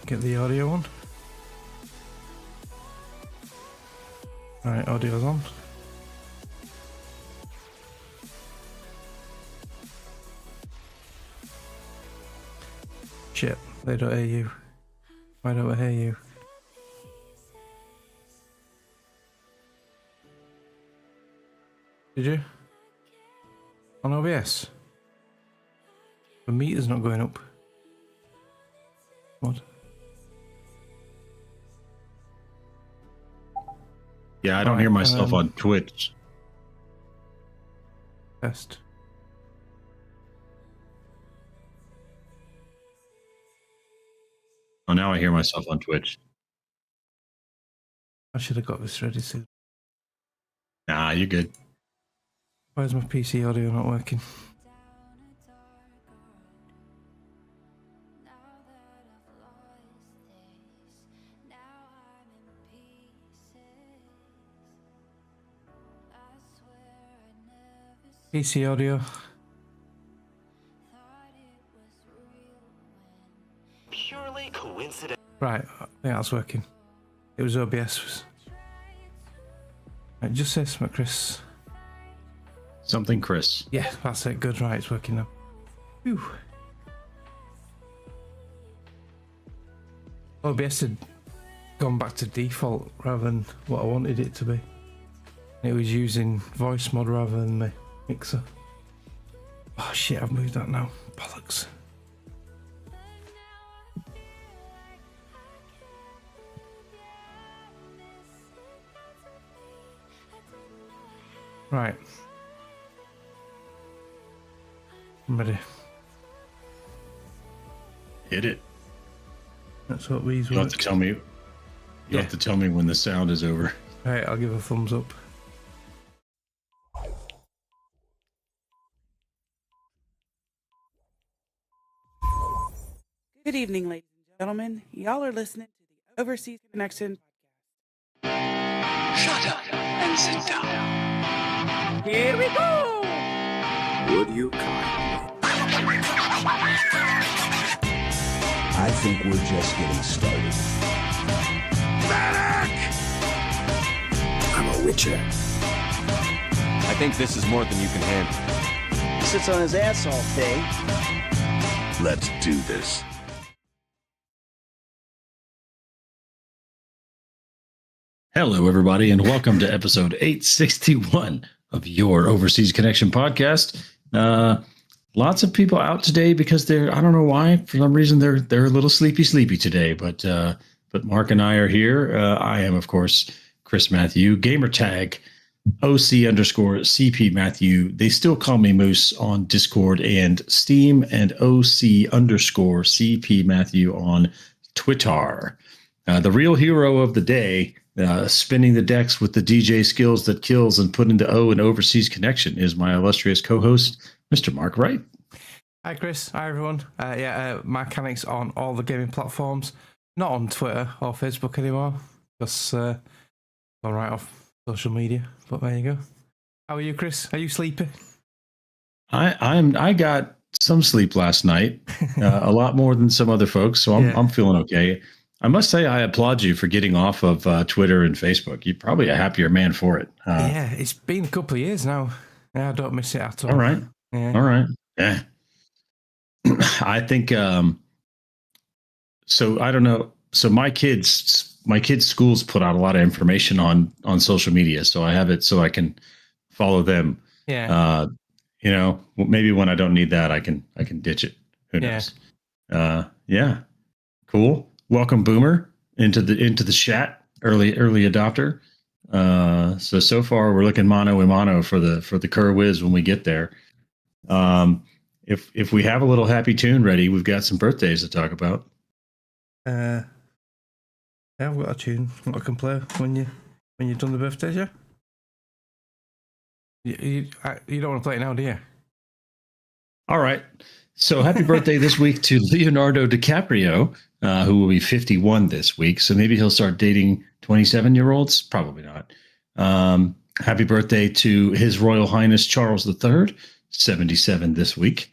get the audio on. Alright, audio's on. Shit, they don't hear you. Why don't I hear you? Did you? On OBS? The meter's not going up. What? Yeah, I don't hear myself on Twitch. Test. Oh, now I hear myself on Twitch. I should have got this ready soon. Nah, you're good. Why is my PC audio not working? PC audio. Purely coincidence. Right, I think that's working. It was OBS. Right, just say something, Chris. Something, Chris. Yeah, that's it. Good, right, it's working now. Whew. OBS had gone back to default rather than what I wanted it to be. It was using voice mod rather than the mixer. Oh shit, I've moved that now. Bollocks. Right. I'm ready. Hit it. That's what these You'll work. have to tell me. You'll have to tell me when the sound is over. Right, I'll give a thumbs up. Good evening, ladies and gentlemen. Y'all are listening to the Overseas Connection podcast. Shut up and sit down. Here we go! Would you kindly? I think we're just getting started. Back! I'm a witcher. I think this is more than you can handle. He sits on his ass all day. Let's do this. Hello, everybody, and welcome to episode 861 of your Overseas Connection podcast. Lots of people out today because I don't know why, for some reason they're a little sleepy today, but Mark and I are here. I am, of course, Chris Matthew, gamertag OC_CP Matthew. They still call me Moose on Discord and Steam, and OC_CP Matthew on Twitter. The real hero of the day, spinning the decks with the DJ skills that kills and put into O and Overseas Connection, is my illustrious co-host, Mr. Mark Wright. Hi Chris, hi everyone. Mechanics on all the gaming platforms, not on Twitter or Facebook anymore, because I'm right off social media, but there you go. How are you, Chris? Are you sleepy? I got some sleep last night, a lot more than some other folks, so I'm feeling okay. I must say I applaud you for getting off of Twitter and Facebook. You're probably a happier man for it. Yeah, it's been a couple of years now. Yeah, I don't miss it at all. All right. Yeah. All right. Yeah. I think so I don't know. So my kids' schools put out a lot of information on social media, so I have it so I can follow them. Yeah. Maybe when I don't need that, I can ditch it. Who knows? Yeah. Cool. Welcome, Boomer, into the chat. Early adopter. So far we're looking mano a mano for the Kerr Wiz when we get there. If we have a little happy tune ready, we've got some birthdays to talk about. Yeah, I've got a tune I can play when you've done the birthdays, yeah? You don't want to play it now, do you? All right. So happy birthday this week to Leonardo DiCaprio, who will be 51 this week. So maybe he'll start dating 27-year-olds. Probably not. Happy birthday to His Royal Highness Charles III, 77 this week.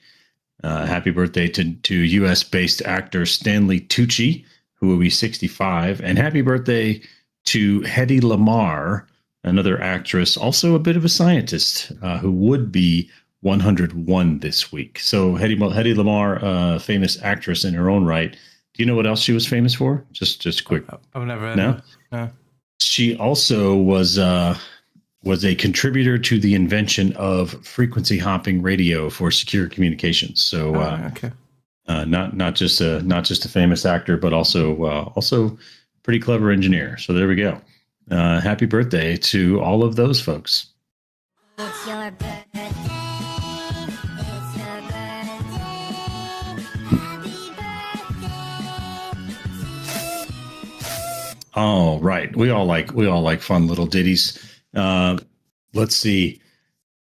Happy birthday to U.S.-based actor Stanley Tucci, who will be 65. And happy birthday to Hedy Lamarr, another actress, also a bit of a scientist, who would be 101 this week. So Hedy Lamarr, famous actress in her own right. Do you know what else she was famous for? Just quick. I've never heard No? of it. No. She also was a contributor to the invention of frequency hopping radio for secure communications. So Okay. not just a famous actor, but also pretty clever engineer. So there we go. Happy birthday to all of those folks. It's your birthday. It's your birthday. Happy birthday. All right, we all like fun little ditties. Let's see.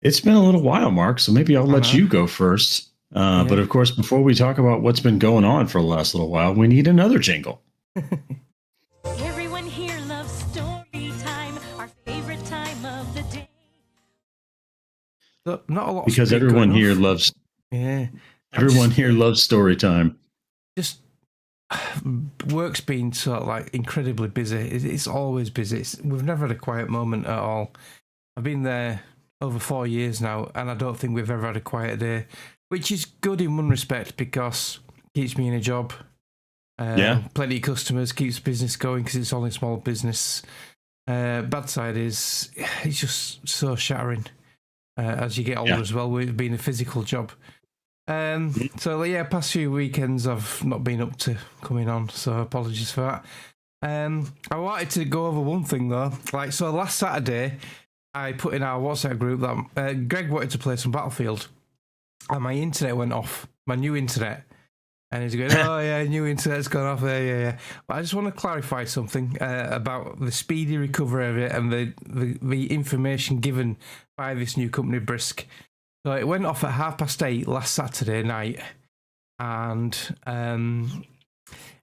It's been a little while, Mark, so maybe I'll let you go first. But of course, before we talk about what's been going on for the last little while, we need another jingle. Everyone here loves story time, our favorite time of the day. So, not a lot. Because speak everyone going here off. loves Yeah. everyone here loves story time. Just work's been sort of like incredibly busy. It's always busy. We've never had a quiet moment at all. I've been there over 4 years now, and I don't think we've ever had a quiet day, which is good in one respect because it keeps me in a job. Plenty of customers, keeps business going because it's only small business. Bad side is it's just so shattering as you get older as well, with being a physical job. So yeah, past few weekends I've not been up to coming on, so apologies for that. I wanted to go over one thing though. So last Saturday I put in our WhatsApp group that Greg wanted to play some Battlefield, and my internet went off, my new internet. And he's going, oh yeah, new internet's gone off. Yeah. But I just want to clarify something about the speedy recovery of it and the information given by this new company, Brisk. So it went off at 8:30 last Saturday night, and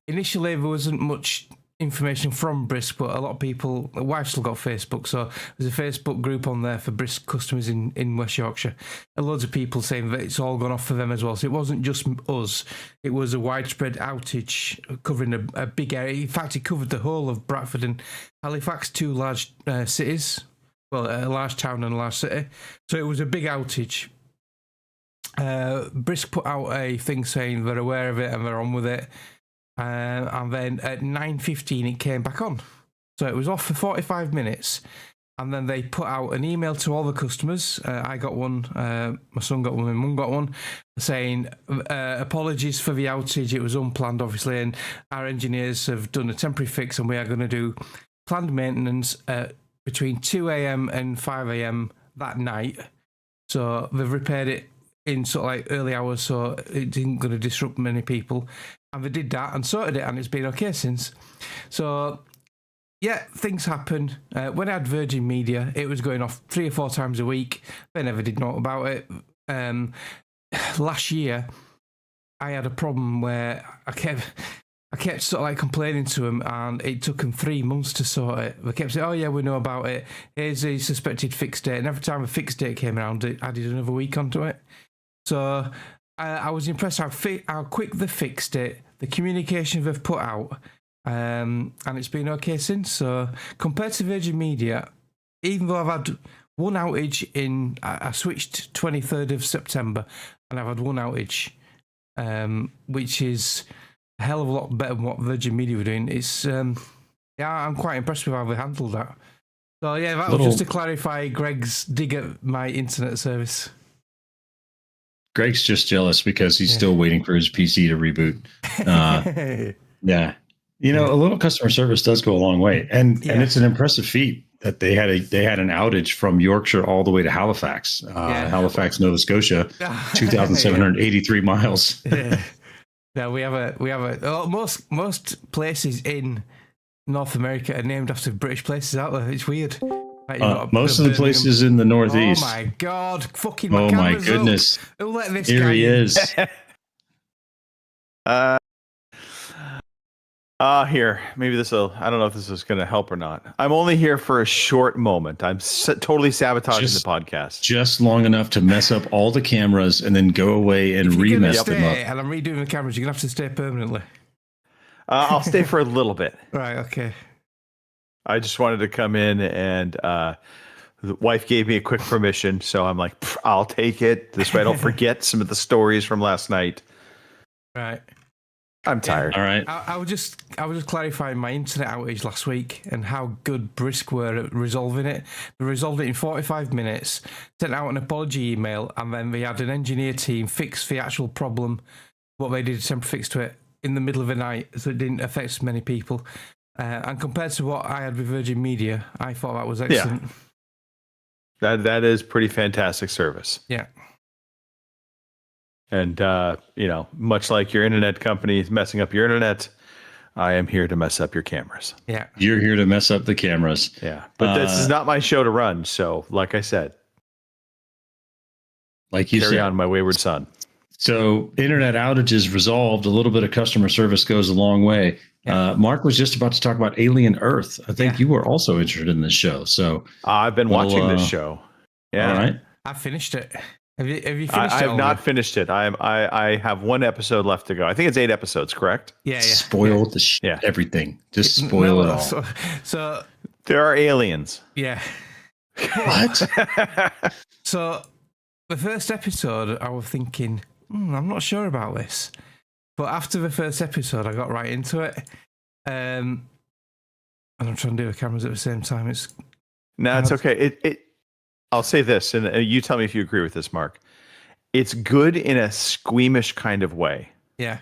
initially there wasn't much information from Brisk, but a lot of people, my wife's still got Facebook, so there's a Facebook group on there for Brisk customers in West Yorkshire, and loads of people saying that it's all gone off for them as well. So it wasn't just us, it was a widespread outage covering a big area. In fact, it covered the whole of Bradford and Halifax, two large cities, well, a large town and a large city. So it was a big outage. Brisk put out a thing saying they're aware of it and they're on with it. And then at 9:15 it came back on. So it was off for 45 minutes. And then they put out an email to all the customers. I got one, my son got one, my mum got one, saying apologies for the outage. It was unplanned, obviously, and our engineers have done a temporary fix, and we are going to do planned maintenance between 2 a.m. and 5 a.m. that night. So they've repaired it in sort of like early hours, so it isn't going to disrupt many people. And they did that and sorted it, and it's been okay since. So yeah, things happen. When I had Virgin Media, it was going off 3 or 4 times a week. They never did know about it. Last year, I had a problem where I kept sort of like complaining to them, and it took them 3 months to sort it. They kept saying, oh yeah, we know about it. Here's a suspected fixed date. And every time a fixed date came around, I added another week onto it. So I was impressed how quick they fixed it, the communication they've put out, and it's been okay since. So compared to Virgin Media, even though I've had one outage I switched 23rd of September, and I've had one outage, which is a hell of a lot better than what Virgin Media were doing. It's I'm quite impressed with how they handled that. So yeah, that was just to clarify Greg's dig at my internet service. Greg's just jealous because he's still waiting for his PC to reboot. Yeah. You know, a little customer service does go a long way. And it's an impressive feat that they had an outage from Yorkshire all the way to Halifax, Halifax, Nova Scotia, 2,783 miles. Yeah, we have a most places in North America are named after British places out there. It's weird. Most of the places in the Northeast. Oh my God! Fucking. Oh my goodness! Who let this Here guy he in? is. Here, maybe this will. I don't know if this is going to help or not. I'm only here for a short moment. I'm totally sabotaging the podcast. Just long enough to mess up all the cameras and then go away and remess them up. And I'm redoing the cameras. You're gonna have to stay permanently. I'll stay for a little bit. Right. Okay. I just wanted to come in, and the wife gave me a quick permission, so I'm like, I'll take it. This way I don't forget some of the stories from last night. Right. I'm tired. All right. I was just clarifying my internet outage last week and how good Brisk were at resolving it. They resolved it in 45 minutes, sent out an apology email, and then they had an engineer team fix the actual problem, what they did a temporary fix to it, in the middle of the night, so it didn't affect many people. And compared to what I had with Virgin Media, I thought that was excellent. That is pretty fantastic service. Yeah. And, much like your internet company is messing up your internet, I am here to mess up your cameras. Yeah. You're here to mess up the cameras. Yeah. But this is not my show to run. So, like I said, Like you carry said. on, my wayward son. So internet outages resolved. A little bit of customer service goes a long way. Yeah. Mark was just about to talk about Alien Earth. I think you were also interested in this show. So I've been watching this show. Yeah. All right. I finished it. Have you finished I it? have not already? finished it. I have one episode left to go. I think it's 8 episodes, correct? Yeah. Spoil everything. Just spoil it all. So There are aliens. yeah. What? So the first episode, I was thinking, I'm not sure about this. But after the first episode, I got right into it. And I'm trying to do the cameras at the same time. It's Okay. I'll say this, and you tell me if you agree with this, Mark. It's good in a squeamish kind of way. yeah.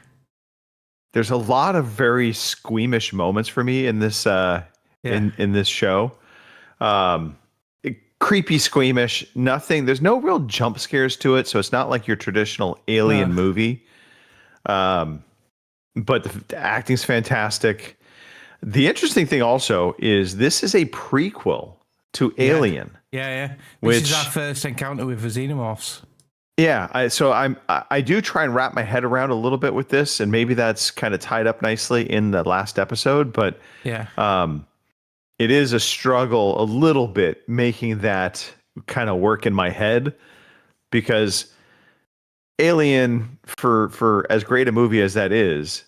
There's a lot of very squeamish moments for me in this in this show. Creepy, squeamish. Nothing. There's no real jump scares to it, so it's not like your traditional alien movie. But the acting's fantastic. The interesting thing also is this is a prequel to Alien. Yeah. This Which is our first encounter with the xenomorphs. Yeah, I do try and wrap my head around a little bit with this, and maybe that's kind of tied up nicely in the last episode, but it is a struggle a little bit making that kind of work in my head, because Alien, for as great a movie as that is,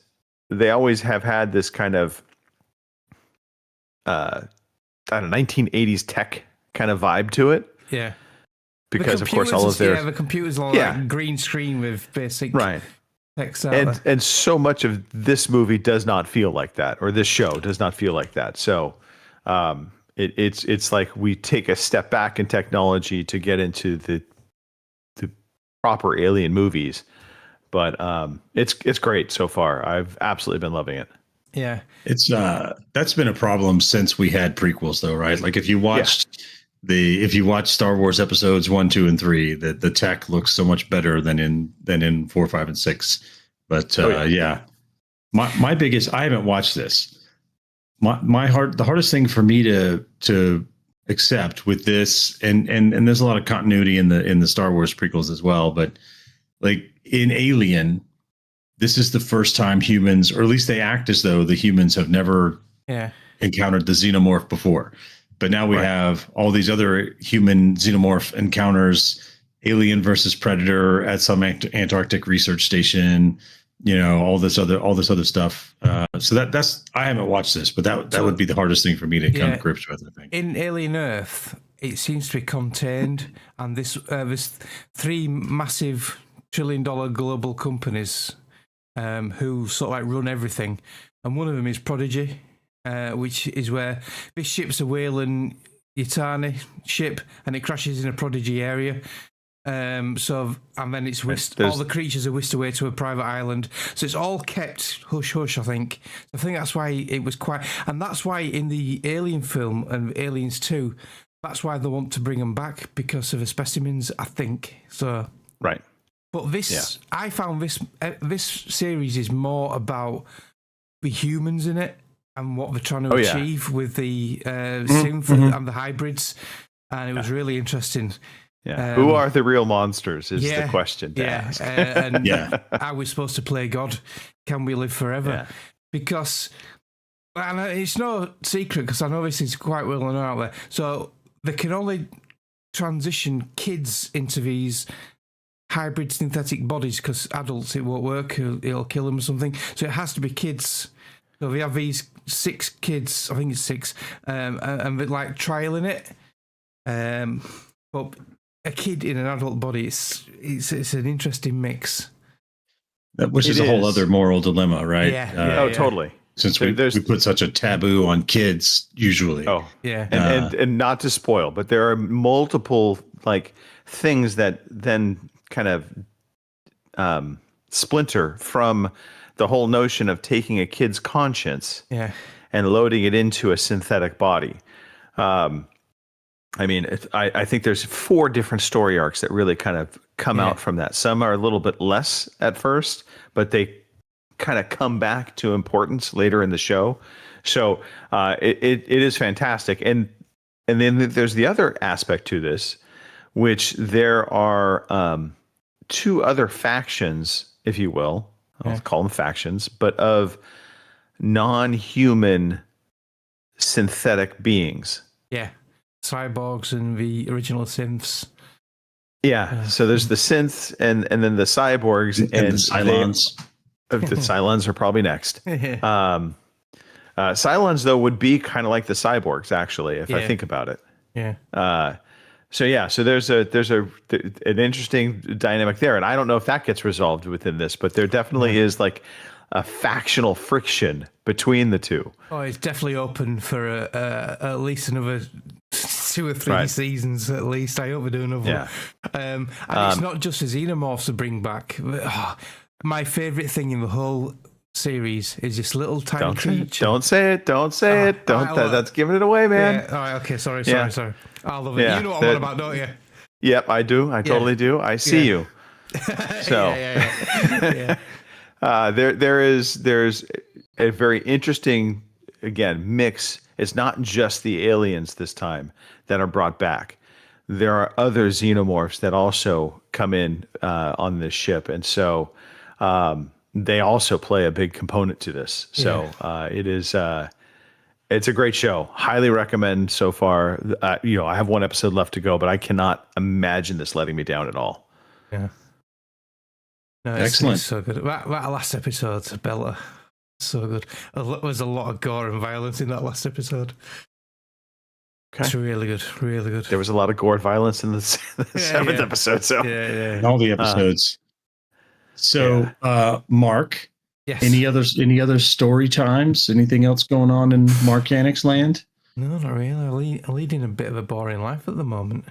they always have had this kind of 1980s tech kind of vibe to it. Yeah. Because of course all of their the computers are like green screen with basic text out and so much of this movie does not feel like that, or this show does not feel like that. So it's like we take a step back in technology to get into the proper Alien movies, but it's great so far. I've absolutely been loving it. Yeah, it's that's been a problem since we had prequels, though, right? Like if you watched if you watch Star Wars episodes 1, 2, and 3, the tech looks so much better than in 4, 5, and 6. But my biggest, I haven't watched this. The hardest thing for me to accept with this, and there's a lot of continuity in the Star Wars prequels as well, but like in Alien, this is the first time humans, or at least they act as though the humans have never encountered the xenomorph before. But now we have all these other human xenomorph encounters, Alien versus Predator at some Antarctic research station, all this other stuff. So that's, I haven't watched this, but that would be the hardest thing for me to come to grips with, I think. In Alien Earth, it seems to be contained, and this 3 massive $1 trillion global companies who sort of like run everything, and one of them is Prodigy. Which is where this ship's a Weyland Yutani ship, and it crashes in a Prodigy area. And then it's all the creatures are whisked away to a private island. So it's all kept hush hush, I think. I think that's why it was quite, and that's why in the Alien film and Aliens 2, that's why they want to bring them back, because of the specimens, I think. So right. But this, I found this series is more about the humans in it, and what they're trying to achieve with the synth and the hybrids, and it was really interesting. Yeah, who are the real monsters is the question to ask. Are we supposed to play God? Can we live forever? Yeah. Because, and it's no secret, because I know this is quite well known out there. So they can only transition kids into these hybrid synthetic bodies, because adults, it won't work. It'll kill them or something. So it has to be kids. So we have these 6 kids, I think it's 6, and they're like trialing it. But a kid in an adult body, it's an interesting mix. Which is a whole other moral dilemma, right? Yeah. Totally. Since we put such a taboo on kids usually. Oh, yeah. And not to spoil, but there are multiple like things that then kind of splinter from the whole notion of taking a kid's conscience and loading it into a synthetic body. I mean, I think there's 4 different story arcs that really kind of come out from that. Some are a little bit less at first, but they kind of come back to importance later in the show. So it is fantastic. And then there's the other aspect to this, which there are 2 other factions, if you will. I'll call them factions, but of non-human synthetic beings. Yeah. Cyborgs and the original synths. Yeah. So there's the synths and then the cyborgs and the Cylons. The Cylons are probably next. Cylons, though, would be kind of like the cyborgs, actually, if I think about it. Yeah. So there's an interesting dynamic there, and I don't know if that gets resolved within this, but there definitely is like a factional friction between the two. Oh, it's definitely open for at least another 2 or 3 seasons at least. I hope we do another. Yeah. And it's not just the xenomorphs to bring back. My favourite thing in the whole series is this little tiny creature. Don't say it. That's giving it away, man. Yeah. All right. Okay. Sorry. I love it. Yeah, You know what I'm on about, don't you? Yep, I do. I totally do. I see you. So there's a very interesting, again, mix. It's not just the aliens this time that are brought back. There are other xenomorphs that also come in on this ship, and so they also play a big component to this. So it is. It's a great show. Highly recommend so far. I have 1 episode left to go, but I cannot imagine this letting me down at all. Yeah. No, excellent. It's so good. That last episode, Bella, so good. There was a lot of gore and violence in that last episode. Okay. It's really good. Really good. There was a lot of gore and violence in the 7th episode. So in all the episodes. Mark. Yes. Any other story times? Anything else going on in Marcanix land? No, not really. I'm leading a bit of a boring life at the moment.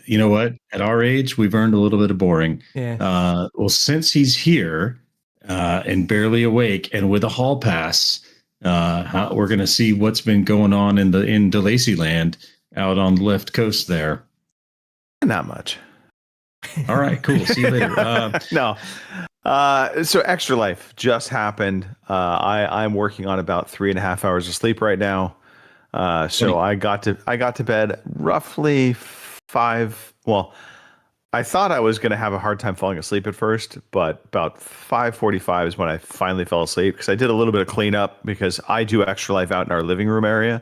You know what? At our age, we've earned a little bit of boring. Yeah. Well, since he's here and barely awake, and with a hall pass, we're going to see what's been going on in DeLacy land out on the left coast there. Not much. All right, cool. See you later. No. So Extra Life just happened. I'm working on about 3.5 hours of sleep right now. So I got to bed roughly 5. Well, I thought I was going to have a hard time falling asleep at first, but about 5:45 is when I finally fell asleep because I did a little bit of cleanup because I do Extra Life out in our living room area.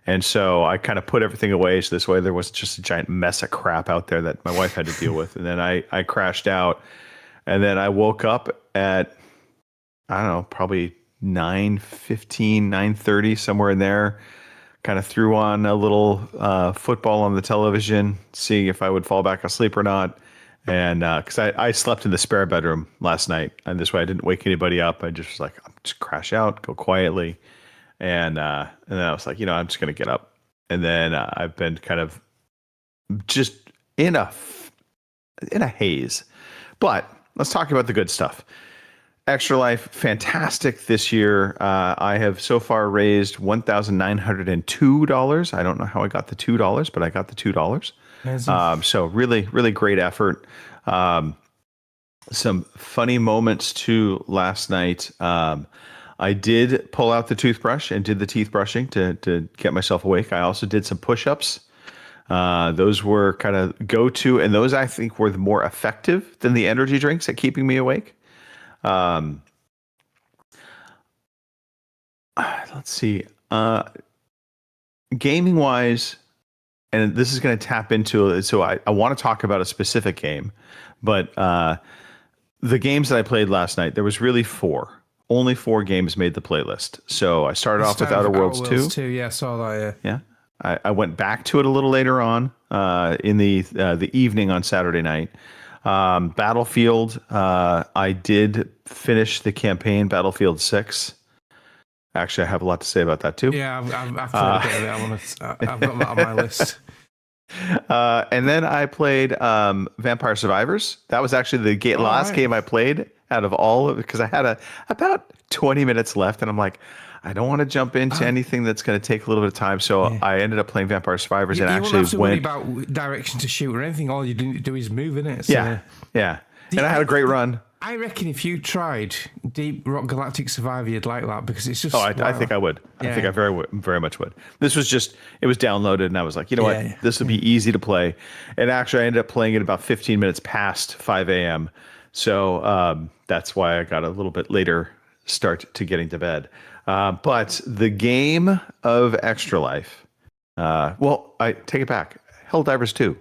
And so I kind of put everything away. So this way there was just a giant mess of crap out there that my wife had to deal with. And then I crashed out. And then I woke up at, I don't know, probably 9:15, 9:30, somewhere in there. Kind of threw on a little football on the television, seeing if I would fall back asleep or not. And because I slept in the spare bedroom last night. And this way I didn't wake anybody up. I just was like, I'll just crash out, go quietly. And then I was like, I'm just going to get up. And then I've been kind of just in a haze. But let's talk about the good stuff. Extra Life, fantastic this year. I have so far raised $1,902. I don't know how I got the $2, but I got the $2. So really, really great effort. Some funny moments too last night. I did pull out the toothbrush and did the teeth brushing to get myself awake. I also did some push-ups. Those were kind of go-to, and those I think were more effective than the energy drinks at keeping me awake. Let's see. Gaming wise, and this is going to tap into it. So I want to talk about a specific game, but the games that I played last night, there was really 4. only 4 games made the playlist. So I started off with Outer Worlds 2. Yeah, I saw that. Yeah. I went back to it a little later on in the evening on Saturday night. Battlefield, I did finish the campaign, Battlefield 6. Actually, I have a lot to say about that too. Yeah, I've played a bit of it. I've got that on my list. And then I played Vampire Survivors. That was actually the last game I played out of all of it, because I had about 20 minutes left, and I'm like, I don't want to jump into anything that's going to take a little bit of time. So I ended up playing Vampire Survivors and actually won't have to worry about direction to shoot or anything. All you need to do is move, innit? So, yeah. And I had a great run. I reckon if you tried Deep Rock Galactic Survivor, you'd like that, because it's just. Oh, I think I would. I think I very much would. This was just, it was downloaded, and I was like, you know what? This would be easy to play. And actually, I ended up playing it about 15 minutes past 5 a.m. So that's why I got a little bit later start to getting to bed. But the game of Extra Life, I take it back. Helldivers 2.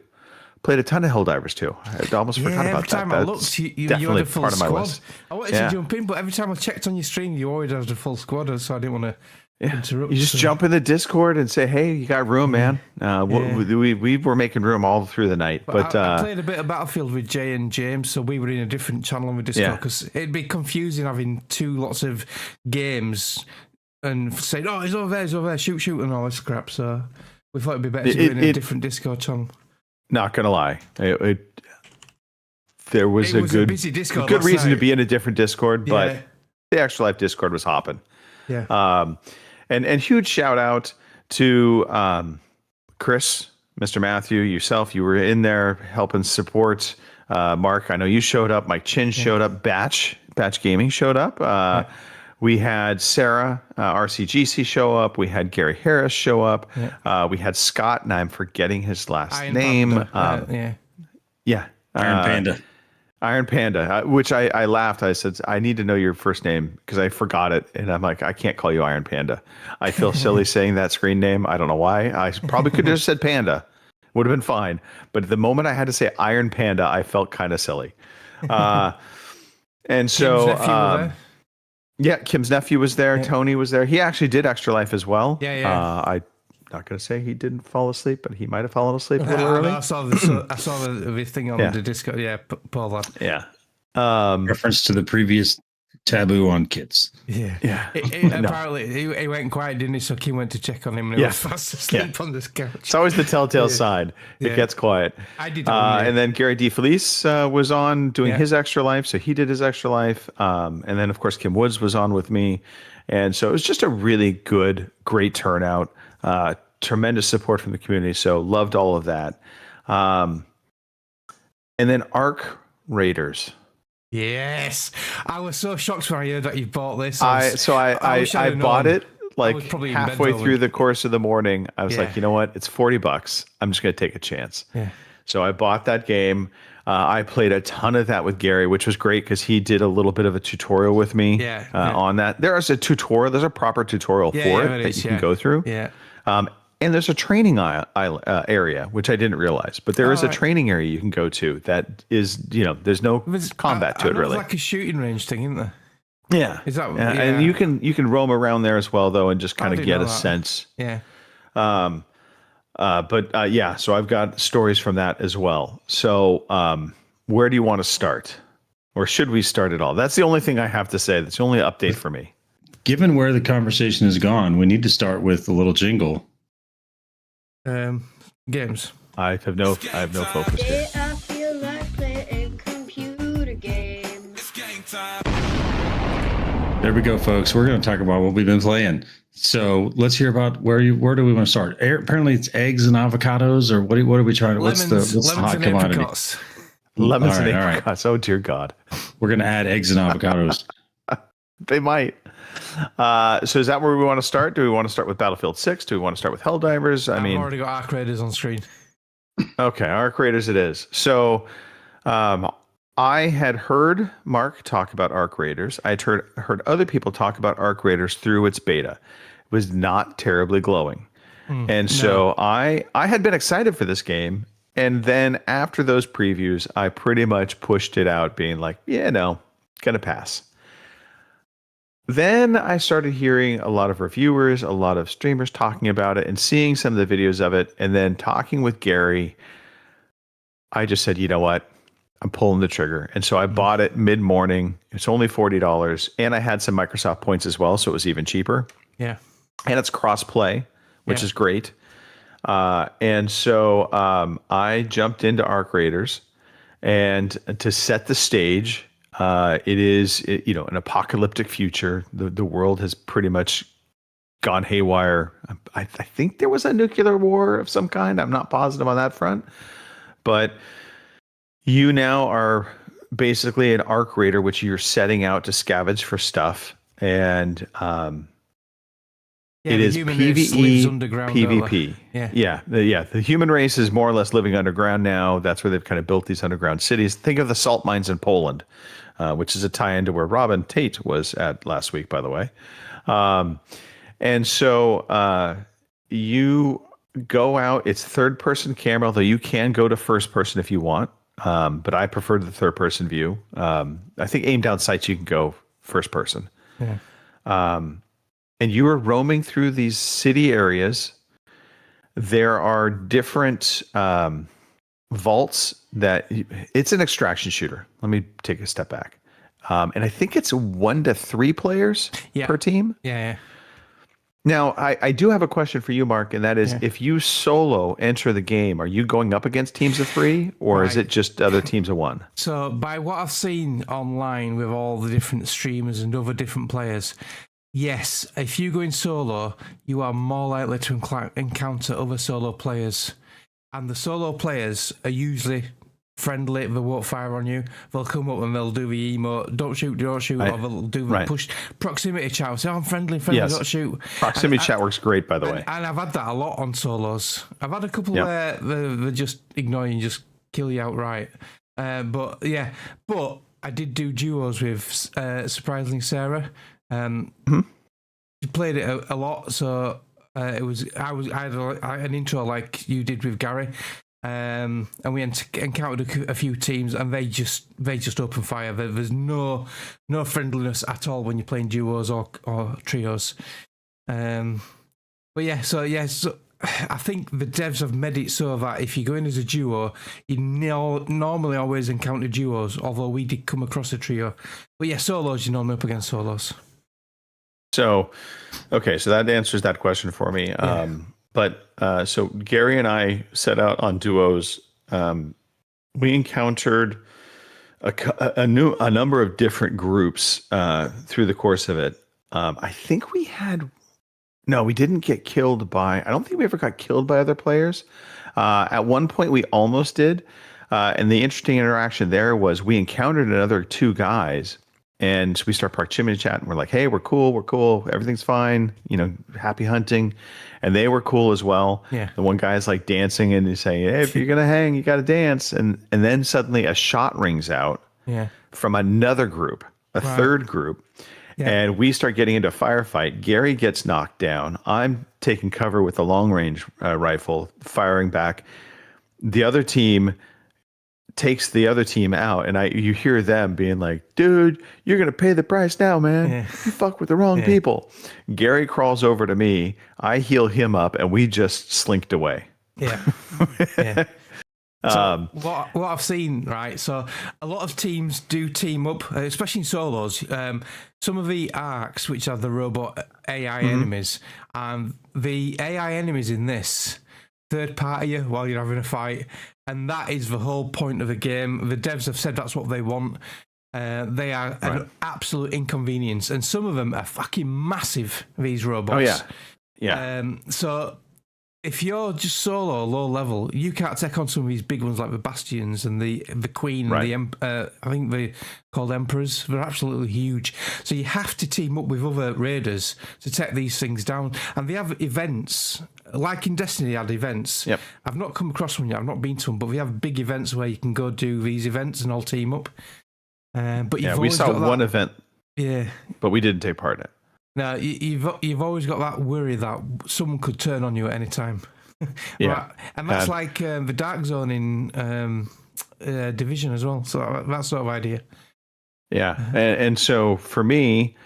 Played a ton of Helldivers 2. I almost forgot about that. Every time I looked, you had a full squad. I wanted to jump in, but every time I checked on your stream, you always had a full squad, so I didn't want to interrupt. You just jump in the Discord and say, hey, you got room, man. We were making room all through the night. But I played a bit of Battlefield with Jay and James, so we were in a different channel on the Discord, because it'd be confusing having lots of games and saying, oh, he's over there, shoot, and all this crap. So we thought it'd be better to be in a different Discord channel. Not gonna lie, there was a good reason to be in a different Discord, but the Extra Life Discord was hopping. Yeah. And huge shout out to Chris, Mr. Matthew, yourself. You were in there helping support. Mark, I know you showed up. Mike Chin showed up. Batch Gaming showed up. We had Sarah, RCGC, show up. We had Gary Harris show up. We had Scott, and I'm forgetting his last name. Iron Panda. Iron Panda, which I laughed. I said, I need to know your first name, because I forgot it. And I'm like, I can't call you Iron Panda. I feel silly saying that screen name. I don't know why. I probably could have just said Panda. Would have been fine. But at the moment I had to say Iron Panda, I felt kind of silly. And so... Kim's nephew was there. Tony was there. He actually did Extra Life as well. I'm not going to say he didn't fall asleep, but he might have fallen asleep a little early. I saw the thing on the Discord. Yeah, Paul. That. Yeah. Reference to the previous taboo on kids. Yeah. Apparently, he went quiet, didn't he? So Kim went to check on him, and he was fast asleep on this couch. It's always the telltale sign. It gets quiet. I did. And then Gary DeFelice was on doing his Extra Life, so he did his Extra Life. And then, of course, Kim Woods was on with me. And so it was just a really great turnout. Tremendous support from the community. So loved all of that. And then Arc Raiders. Yes, I was so shocked when I heard that you bought this. I bought it like halfway through the course of the morning. I was like, you know what? It's $40. I'm just going to take a chance. Yeah. So I bought that game. I played a ton of that with Gary, which was great because he did a little bit of a tutorial with me on that. There is a tutorial. There's a proper tutorial for it that you can go through. Yeah. And there's a training area, which I didn't realize, but there is a training area you can go to that is, there's no combat to it really. It's like a shooting range thing, isn't there? Yeah. Is that? And you can roam around there as well, though, and just kind of get a sense. Yeah. So I've got stories from that as well. So where do you want to start? Or should we start at all? That's the only thing I have to say. That's the only update for me. Given where the conversation has gone, we need to start with a little jingle. Games. I have no focus here. I feel like playing computer games. There we go, folks. We're going to talk about what we've been playing. So let's hear about where do we want to start? Apparently, it's eggs and avocados, or what are we trying to? What's the hot commodity? Apricots. Lemons and apricots. Oh dear God! We're going to add eggs and avocados. They might. So is that where we want to start? Do we want to start with Battlefield 6? Do we want to start with Helldivers? I've already got Arc Raiders on screen. Okay, Arc Raiders it is. So I had heard Mark talk about Arc Raiders. I had heard other people talk about Arc Raiders through its beta. It was not terribly glowing. So I had been excited for this game. And then after those previews, I pretty much pushed it out being like, gonna pass. then I started hearing a lot of reviewers, a lot of streamers talking about it and seeing some of the videos of it. And then talking with Gary, I just said, you know what? I'm pulling the trigger. And so I bought it mid-morning. It's only $40. And I had some Microsoft points as well, so it was even cheaper. Yeah. And it's cross-play, which is great. And so I jumped into Arc Raiders. And to set the stage, it is an apocalyptic future. The world has pretty much gone haywire. I think there was a nuclear war of some kind. I'm not positive on that front. But you now are basically an Arc Raider, which you're setting out to scavenge for stuff. And it is PvE, PvP. The human race is more or less living underground now. That's where they've kind of built these underground cities. Think of the salt mines in Poland, which is a tie-in to where Robin Tate was at last week, by the way. And so you go out. It's third-person camera, although you can go to first-person if you want. But I prefer the third-person view. I think aim down sights you can go first-person. Yeah. And you are roaming through these city areas. There are different vaults that it's an extraction shooter. Let me take a step back. And I think it's 1 to 3 players per team. Yeah. Now, I do have a question for you, Mark, and that is if you solo enter the game, are you going up against teams of 3 or is it just other teams of 1? So by what I've seen online with all the different streamers and other different players, yes, if you go in solo, you are more likely to encounter other solo players. And the solo players are usually friendly. They won't fire on you. They'll come up and they'll do the emote, don't shoot, or they'll do the push proximity chat. Say, I'm friendly, don't shoot. Proximity chat works great, by the way. And I've had that a lot on solos. I've had a couple where they just ignore you and just kill you outright. But I did do duos with surprisingly Sarah. She played it a lot, so I had an intro like you did with Gary, and we encountered a few teams, and they just open fire. There's no friendliness at all when you're playing duos or trios. So I think the devs have made it so that if you go in as a duo, you normally always encounter duos, although we did come across a trio. But solos, you're normally up against solos. So that answers that question for me. So Gary and I set out on duos. We encountered a number of different groups through the course of it. I think we didn't get killed by. I don't think we ever got killed by other players. At one point, we almost did. And the interesting interaction there was we encountered another 2 guys. And we start proximity chat and we're like, hey, we're cool. Everything's fine. Happy hunting. And they were cool as well. Yeah. The one guy is like dancing and he's saying, hey, if you're going to hang, you got to dance. And then suddenly a shot rings out from another group, third group. Yeah. And we start getting into a firefight. Gary gets knocked down. I'm taking cover with a long range rifle, firing back. The other team takes the other team out, and you hear them being like, dude, you're going to pay the price now, man. Yeah. You fuck with the wrong people. Gary crawls over to me. I heal him up, and we just slinked away. Yeah. Yeah. So what I've seen, right? So a lot of teams do team up, especially in solos. Some of the arcs, which are the robot AI enemies, and the AI enemies in this third party you while you're having a fight, and that is the whole point of the game. The devs have said that's what they want. They are an absolute inconvenience, and some of them are fucking massive. These robots. Oh yeah. So if you're just solo, low level, you can't take on some of these big ones like the Bastions and the Queen and the I think they're called Emperors. They're absolutely huge. So you have to team up with other raiders to take these things down. And they have events, like in Destiny they had events. Yep. I've not come across one yet, I've not been to them, but they have big events where you can go do these events and all team up. But we saw one event, yeah, but we didn't take part in it. No, you've always got that worry that someone could turn on you at any time. Yeah, and that's like the Dark Zone in Division as well. So that sort of idea. Yeah, and so for me,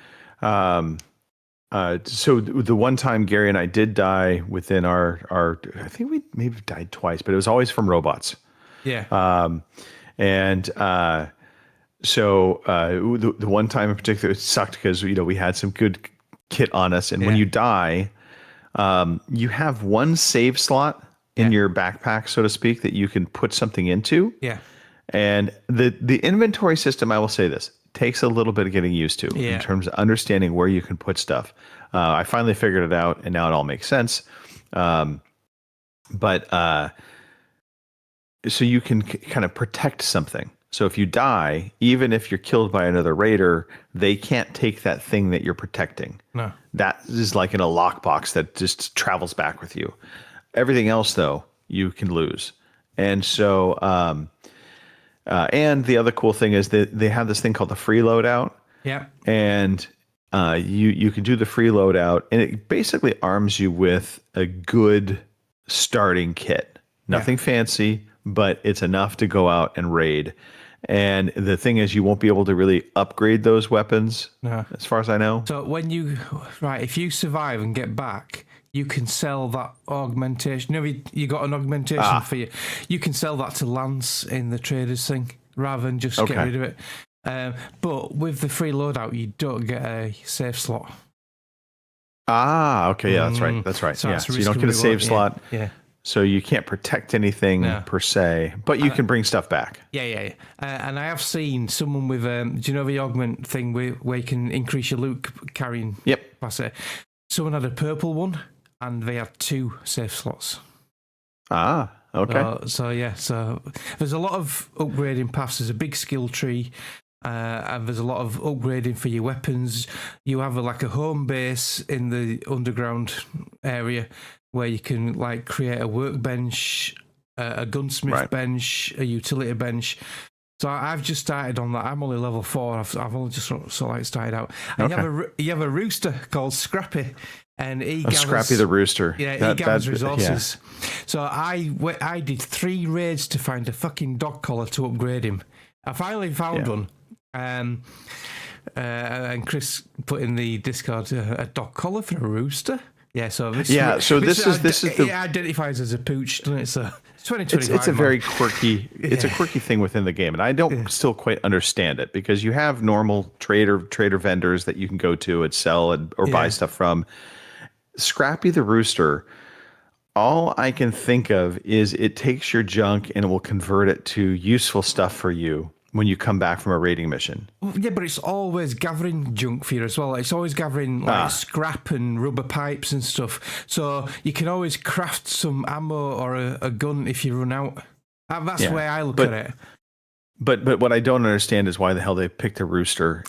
So the one time Gary and I did die within our I think we maybe died twice, but it was always from robots. Yeah. So the one time in particular, it sucked because we had some good kit on us, and when you die, you have one save slot in your backpack, so to speak, that you can put something into. Yeah. And the inventory system, I will say this, takes a little bit of getting used to in terms of understanding where you can put stuff. I finally figured it out, and now it all makes sense. So you can kind of protect something. So if you die, even if you're killed by another raider, they can't take that thing that you're protecting. No. That is like in a lockbox that just travels back with you. Everything else, though, you can lose. And so, and the other cool thing is that they have this thing called the free loadout. Yeah. And you can do the free loadout, and it basically arms you with a good starting kit. Nothing fancy, but it's enough to go out and raid. And the thing is, you won't be able to really upgrade those weapons, as far as I know. So if you survive and get back, you can sell that augmentation. You got an augmentation for you. You can sell that to Lance in the traders thing rather than just get rid of it. But with the free loadout, you don't get a save slot. Okay, yeah, that's right. That's right. So you don't get a save slot. Yeah. So you can't protect anything per se, but you can bring stuff back. Yeah. And I have seen someone with, do you know the augment thing where you can increase your loot carrying? Yep. Capacity? Someone had a purple one, and they had 2 safe slots. Okay. So there's a lot of upgrading paths. There's a big skill tree, and there's a lot of upgrading for your weapons. You have a home base in the underground area where you can create a workbench, a gunsmith bench, a utility bench. So I've just started on that. I'm only level 4. I've only just started out. And you have a rooster called Scrappy, and he gathers, Scrappy the rooster. Yeah, he gathers resources. Yeah. So I did 3 raids to find a fucking dog collar to upgrade him. I finally found one. And Chris put in the Discord a dog collar for a rooster. Yeah, so this is it identifies as a pooch, doesn't it? So it's 2025. It's a very quirky. It's a quirky thing within the game, and I don't still quite understand it because you have normal trader vendors that you can go to and sell or buy stuff from. Scrappy the rooster. All I can think of is it takes your junk and it will convert it to useful stuff for you when you come back from a raiding mission. Yeah, but it's always gathering junk for you as well. It's always gathering scrap and rubber pipes and stuff. So you can always craft some ammo or a gun if you run out. That's the way I look at it. But what I don't understand is why the hell they picked a rooster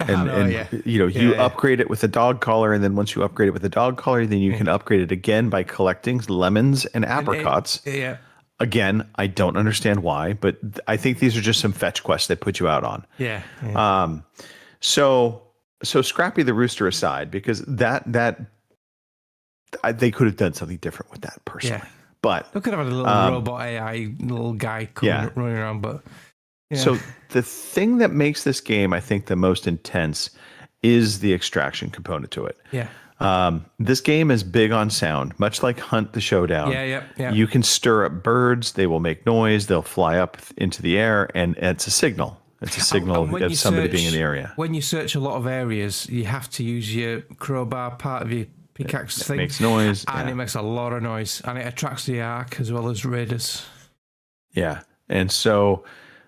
you upgrade it with a dog collar, and then once you upgrade it with a dog collar, then you can upgrade it again by collecting lemons and apricots. Again, I don't understand why, but I think these are just some fetch quests they put you out on. Yeah. So Scrappy the rooster aside, because that they could have done something different with that personally. Yeah. But they could have had a little robot AI little guy running around, but So the thing that makes this game, I think, the most intense is the extraction component to it. Yeah. This game is big on sound, much like Hunt the Showdown. Yeah. You can stir up birds; they will make noise. They'll fly up into the air, and it's a signal. It's a signal of somebody being in the area. When you search a lot of areas, you have to use your crowbar part of your pickaxe thing. It makes noise, and it makes a lot of noise, and it attracts the ark as well as raiders. Yeah, and so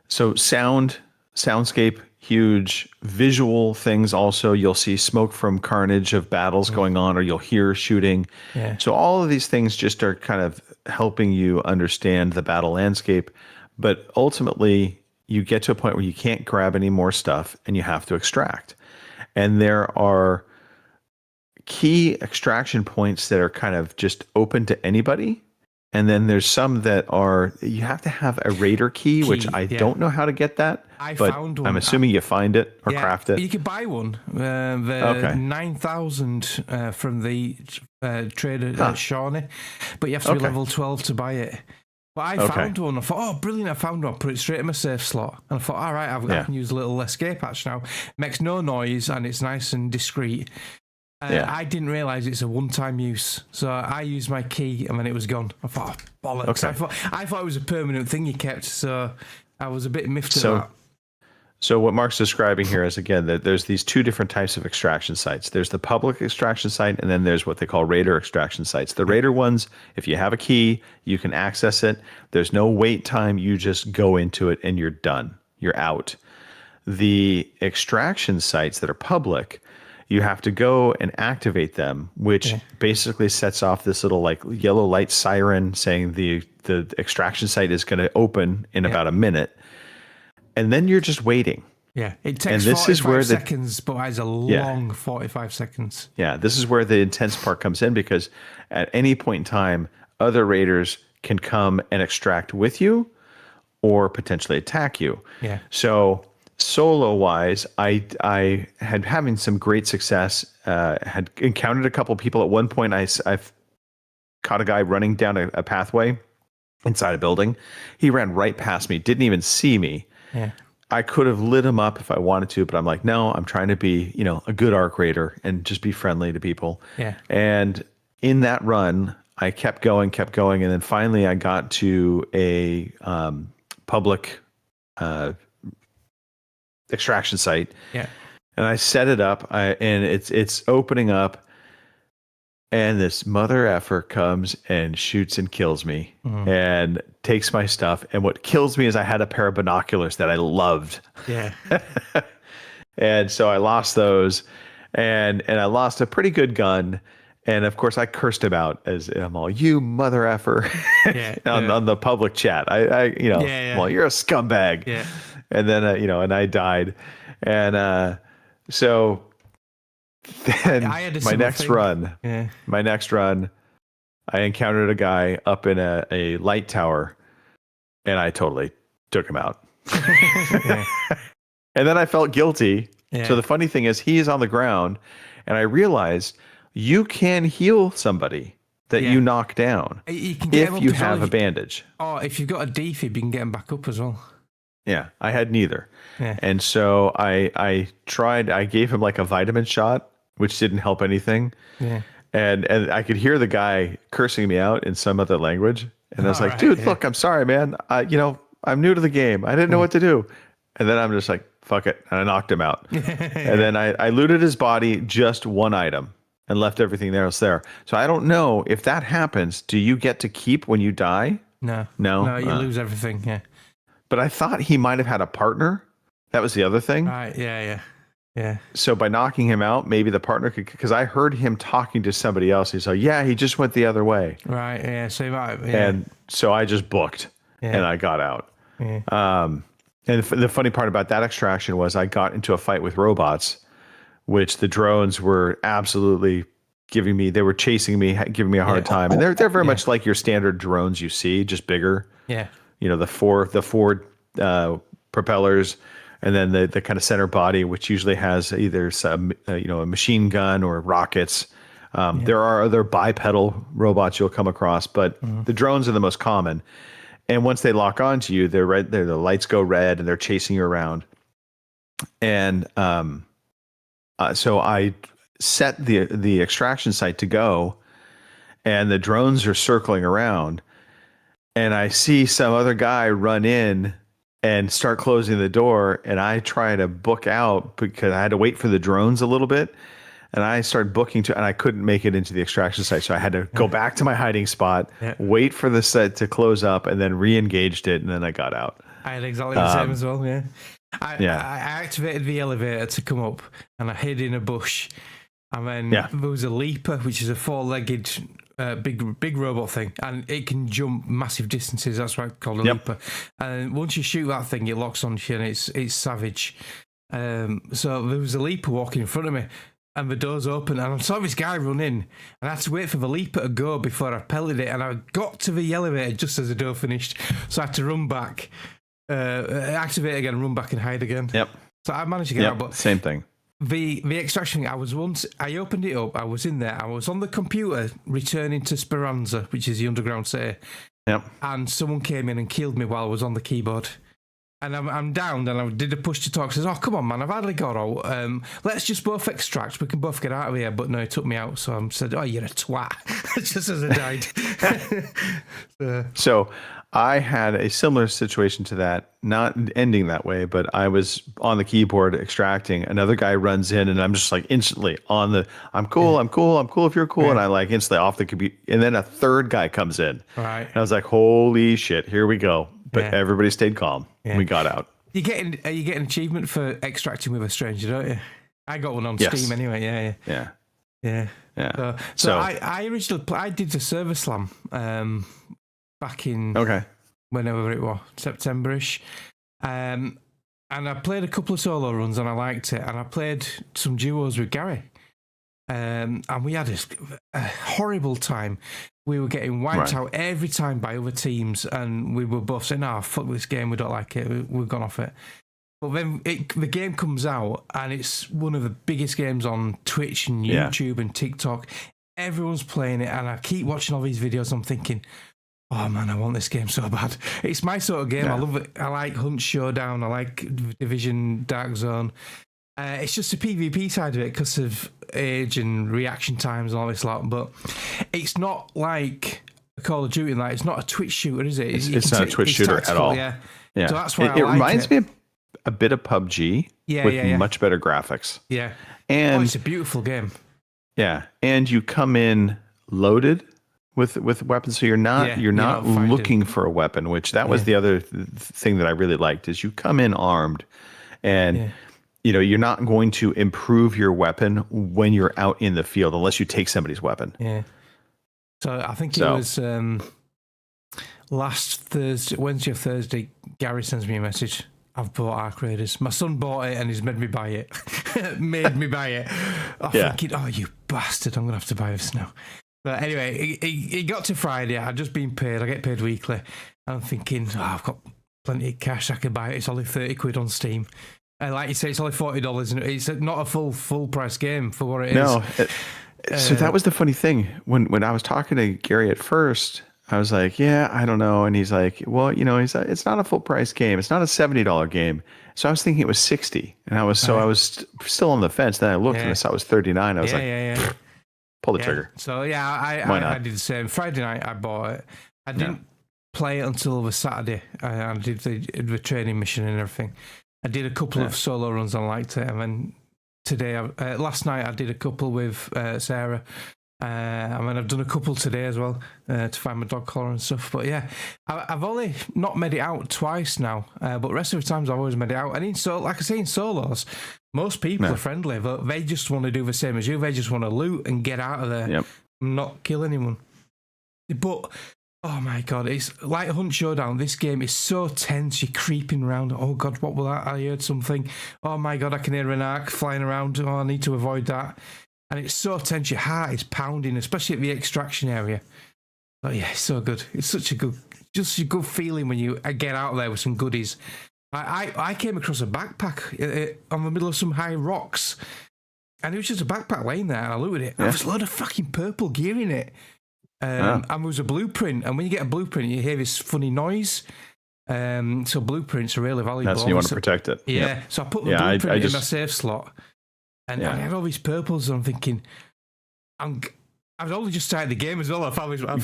soundscape. Huge visual things. Also, you'll see smoke from carnage of battles going on, or you'll hear shooting. Yeah. So all of these things just are kind of helping you understand the battle landscape. But ultimately, you get to a point where you can't grab any more stuff and you have to extract. And there are key extraction points that are kind of just open to anybody. And then there's some that are, you have to have a raider key, which I don't know how to get that. I found one. I'm assuming you find it or craft it. You could buy one. 9,000 from the trader Shawnee, but you have to be level 12 to buy it. But I found one. I thought, oh, brilliant! I found one. Put it straight in my safe slot, and I thought, all right, I can use a little escape hatch now. Makes no noise, and it's nice and discreet. I didn't realise it's a one-time use, so I used my key, and then it was gone. I thought, oh, bollocks! Okay. I thought it was a permanent thing you kept, so I was a bit miffed at that. So what Mark's describing here is, again, that there's these two different types of extraction sites. There's the public extraction site, and then there's what they call raider extraction sites. The raider ones, if you have a key, you can access it. There's no wait time. You just go into it, and you're done. You're out. The extraction sites that are public, you have to go and activate them, which basically sets off this little like yellow light siren saying the extraction site is going to open in about a minute. And then you're just waiting. Yeah, it takes 45 seconds, but it's a long 45 seconds. Yeah, this is where the intense part comes in, because at any point in time, other raiders can come and extract with you or potentially attack you. Yeah. So solo-wise, I had having some great success. Had encountered a couple people. At one point, I've caught a guy running down a pathway inside a building. He ran right past me, didn't even see me. Yeah. I could have lit him up if I wanted to, but I'm like, no, I'm trying to be, a good arc raider and just be friendly to people. Yeah. And in that run, I kept going, and then finally I got to a public extraction site. Yeah. And I set it up, and it's opening up, and this mother effer comes and shoots and kills me and takes my stuff. And what kills me is I had a pair of binoculars that I loved. Yeah. And so I lost those, and I lost a pretty good gun. And of course I cursed him out as I'm all, you mother effer on the public chat. Well, you're a scumbag. Yeah. And then, and I died. And so then my next run, I encountered a guy up in a light tower, and I totally took him out. And then I felt guilty. Yeah. So the funny thing is, he is on the ground, and I realized you can heal somebody that you knock down if you have a bandage. Oh, if you've got a defib, you can get them back up as well. Yeah, I had neither. Yeah. And so I gave him like a vitamin shot, which didn't help anything. Yeah. And I could hear the guy cursing me out in some other language. And I was like, dude, look, I'm sorry, man. I'm new to the game. I didn't know what to do. And then I'm just like, fuck it. And I knocked him out. And then I looted his body, just one item, and left everything else there. So I don't know if that happens. Do you get to keep when you die? No. No, you lose everything. Yeah. But I thought he might have had a partner. That was the other thing. Right. Yeah. So by knocking him out, maybe the partner could, because I heard him talking to somebody else. He's like, yeah, he just went the other way. Right. Yeah. So you might. Yeah. And so I just booked and I got out. Yeah. And the funny part about that extraction was I got into a fight with robots, which the drones were absolutely they were chasing me, giving me a hard time. And they're very much like your standard drones you see, just bigger. Yeah. The four propellers, and then the kind of center body, which usually has either some, a machine gun or rockets. There are other bipedal robots you'll come across, but the drones are the most common. And once they lock onto you, the lights go red and they're chasing you around. And so I set the extraction site to go, and the drones are circling around. And I see some other guy run in and start closing the door, and I try to book out because I had to wait for the drones a little bit, and I started booking and I couldn't make it into the extraction site, so I had to go back to my hiding spot, wait for the set to close up, and then re-engaged it, and then I got out. I had exactly the same as well. Yeah. I activated the elevator to come up, and I hid in a bush, and then there was a leaper, which is a four-legged big robot thing, and it can jump massive distances. That's why it's called a leaper. And once you shoot that thing, it locks on you, and it's savage. So there was a leaper walking in front of me, and the door's open, and I saw this guy run in, and I had to wait for the leaper to go before I pelted it, and I got to the elevator just as the door finished, so I had to run back, activate again, run back and hide again. Yep. So I managed to get out, but same thing. The extraction, I opened it up, I was in there, I was on the computer returning to Speranza, which is the underground city, Yep. And someone came in and killed me while I was on the keyboard. And I'm down, and I did a push to talk. Says, "Oh, come on, man, I've hardly got out. Let's just both extract. We can both get out of here." But no, he took me out. So I said, "Oh, you're a twat," just as I died. So I had a similar situation to that, not ending that way, but I was on the keyboard extracting. Another guy runs in, and I'm just like instantly on the, I'm cool if you're cool. And I like instantly off the computer. And then a third guy comes in. Right. And I was like, holy shit, here we go. But everybody stayed calm. Yeah. We got out. You get an achievement for extracting with a stranger, don't you? I got one on Yes. Steam anyway. Yeah. So I originally I did the Server Slam back in whenever it was, September-ish. And I played a couple of solo runs and I liked it. And I played some duos with Gary. And we had a horrible time. We were getting wiped out every time by other teams, and we were both saying, "Oh, fuck this game, we don't like it, we've gone off it." But then the game comes out, and it's one of the biggest games on Twitch and YouTube and TikTok. Everyone's playing it, and I keep watching all these videos. I'm thinking, "Oh man, I want this game so bad." It's my sort of game. I love it. I like Hunt Showdown. I like Division, Dark Zone. It's just the PvP side of it because of age and reaction times and all this lot. But it's not like a Call of Duty. Like, it's not a Twitch shooter, is it? It's not a Twitch shooter at all. Yeah. So that's why it reminds me a bit of PUBG with much better graphics. Yeah. And it's a beautiful game. Yeah. And you come in loaded with weapons, so you're not looking for a weapon, which that was the other thing that I really liked, is you come in armed, and you're not going to improve your weapon when you're out in the field unless you take somebody's weapon. Yeah. So I think it was last Thursday, Wednesday or Thursday, Gary sends me a message. "I've bought Ark Raiders. My son bought it and he's made me buy it." I'm thinking, "Oh, you bastard, I'm going to have to buy this now." But anyway, it got to Friday. I'd just been paid. I get paid weekly. I'm thinking, I've got plenty of cash. I could buy it. It's only 30 quid on Steam. Like you say, it's only $40, and it's not a full price game for what it is. No. So that was the funny thing. When I was talking to Gary at first, I was like, "Yeah, I don't know," and he's like, "Well, it's not a full price game. It's not a $70 game." So I was thinking it was $60, and I was still on the fence. Then I looked and I saw it was $39. I was pull the trigger. So I did the same. Friday night I bought it. I didn't play it until the Saturday. I did the training mission and everything. I did a couple of solo runs and I liked it, and then today, last night I did a couple with Sarah, and then I've done a couple today as well to find my dog collar and stuff. But yeah, I've only not made it out twice now, but the rest of the times I've always made it out. And like I say, in solos, most people are friendly, but they just want to do the same as you. They just want to loot and get out of there, and not kill anyone. But oh my God, it's like Hunt Showdown. This game is so tense. You're creeping around. Oh God, what was that? I heard something. Oh my God, I can hear an arc flying around. Oh, I need to avoid that. And it's so tense. Your heart is pounding, especially at the extraction area. But yeah, it's so good. It's such a good feeling when you get out there with some goodies. I came across a backpack on the middle of some high rocks, and it was just a backpack laying there, and I looked at it. Yeah. There was a load of fucking purple gear in it. And there was a blueprint, and when you get a blueprint, you hear this funny noise. So blueprints are really valuable. That's when you want to protect it. Yeah. So I put the blueprint in my safe slot, and I had all these purples, and I'm thinking, I've only just started the game as well.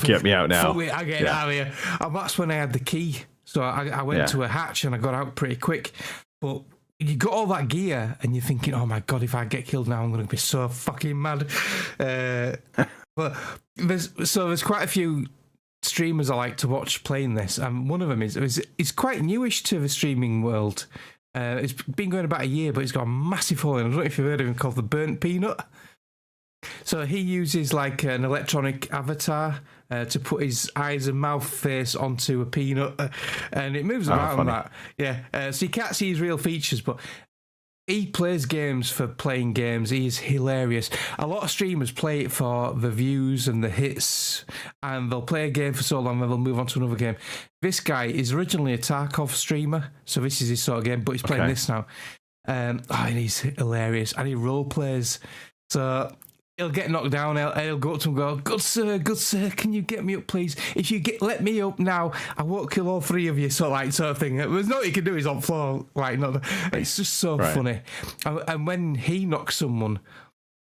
Get me out now. I get out of here. And that's when I had the key. So I went to a hatch and I got out pretty quick. But you got all that gear, and you're thinking, oh my God, if I get killed now, I'm going to be so fucking mad. But there's quite a few streamers I like to watch playing this, and one of them is quite newish to the streaming world. It's been going about a year, but it's got a massive following. I don't know if you've heard of him, called the Burnt Peanut. So he uses like an electronic avatar to put his eyes and mouth face onto a peanut, and it moves around that. Yeah, so you can't see his real features, but he plays games for playing games. He's hilarious. A lot of streamers play it for the views and the hits, and they'll play a game for so long, then they'll move on to another game. This guy is originally a Tarkov streamer, so this is his sort of game, but he's playing this now. And he's hilarious, and he role plays. So he'll get knocked down. He'll go up to him and go, good sir, can you get me up, please? If you let me up now, I won't kill all three of you, sort of thing. There's nothing he can do. He's on floor, like, not. It's just so funny. And when he knocks someone,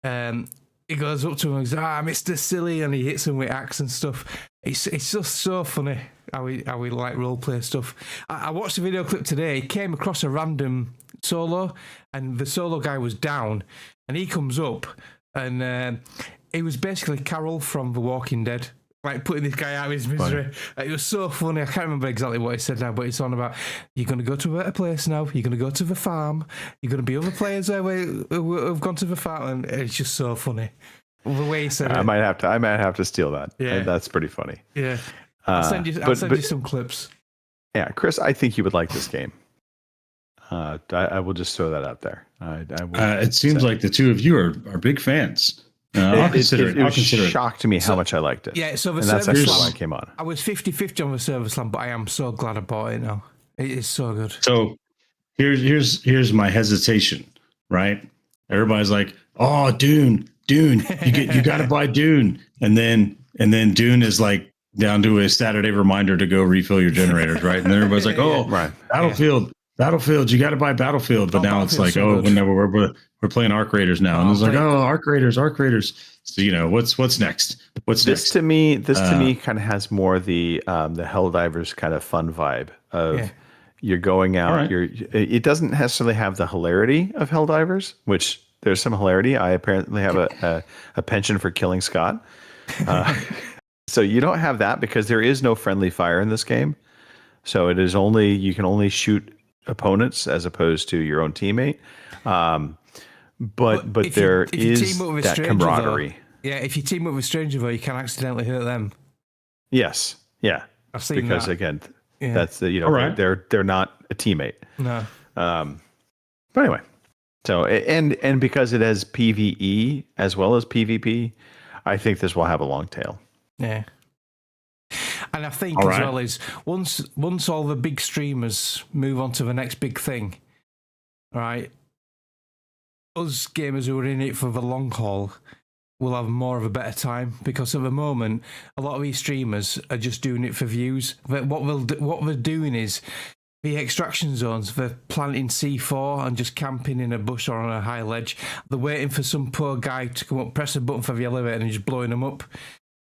he goes up to him and goes, Mr. Silly, and he hits him with axe and stuff. It's just so funny how we like role play stuff. I watched a video clip today. He came across a random solo, and the solo guy was down, and he comes up, and he was basically Carol from The Walking Dead, like putting this guy out of his misery. It was so funny. I can't remember exactly what he said now, but it's on about, you're going to go to a better place now. You're going to go to the farm. You're going to be other players there who have gone to the farm, and it's just so funny. The way he said it. I might have to steal that. Yeah, that's pretty funny. Yeah, I'll send you some clips. Yeah, Chris, I think you would like this game. I will just throw that out there. It seems like the two of you are big fans. I'll consider it. It shocked me how much I liked it. Yeah, so that's actually why I came on. I was 50-50 on the Service Land, but I am so glad I bought it now. It is so good. So here's my hesitation, right? Everybody's like, "Oh, Dune, you got to buy Dune," and then Dune is like down to a Saturday reminder to go refill your generators, right? And then everybody's like, "Oh, right, Battlefield, you got to buy Battlefield," but now it's like, "Oh, we're playing Arc Raiders now," and it's like, "Oh, Arc Raiders." So what's next? This to me kind of has more the Helldivers kind of fun vibe of you're going out. Right. It doesn't necessarily have the hilarity of Helldivers, which there's some hilarity. I apparently have a penchant for killing Scott. So you don't have that because there is no friendly fire in this game. So it is you can only shoot opponents as opposed to your own teammate. But there is that camaraderie. If you team up with a stranger, though, you can accidentally hurt them. Yes. Yeah. I've seen because that. Again, that's they're not a teammate. No. But anyway, so and because it has PvE as well as PvP, I think this will have a long tail. Yeah. And I think as well is once all the big streamers move on to the next big thing, right? Us gamers who are in it for the long haul will have more of a better time, because at the moment a lot of these streamers are just doing it for views. But what they're doing is the extraction zones. They're planting C4 and just camping in a bush or on a high ledge. They're waiting for some poor guy to come up, press a button for the elevator, and just blowing them up.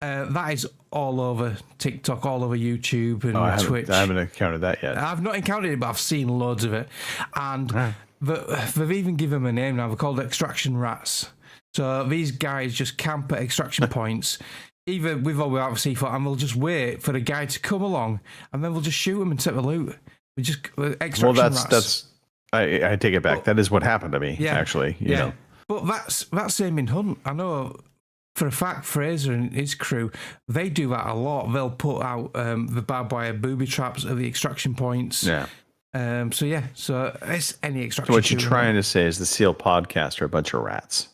That is all over TikTok, all over YouTube and Twitch. I haven't encountered that yet. I've not encountered it, but I've seen loads of it. And they've even given them a name now. They're called extraction rats. So these guys just camp at extraction points, either with or without C4, and they'll just wait for the guy to come along, and then we'll just shoot him and take the loot. We just extraction rats. I take it back. That is what happened to me, actually. You know. But that's same in Hunt. I know for a fact Fraser and his crew, they do that a lot. They'll put out the barbed wire booby traps at the extraction points. Yeah. So it's any extraction. So what you're trying to say is the SEAL podcast are a bunch of rats.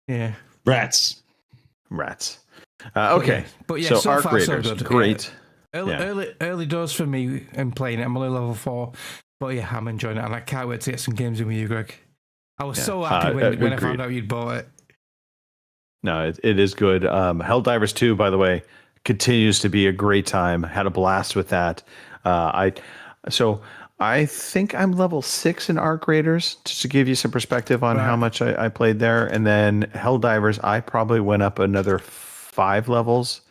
Yeah. Rats. Okay. But so Arc far, Raiders, so good. great. Early doors for me in playing it. I'm only level 4. But yeah, I'm enjoying it, and I can't wait to get some games in with you, Greg. I was so happy when I found out you'd bought it. No, it is good. Helldivers 2, by the way, continues to be a great time. Had a blast with that. I think I'm level 6 in Arc Raiders, just to give you some perspective on how much I played there. And then Helldivers, I probably went up another 5 levels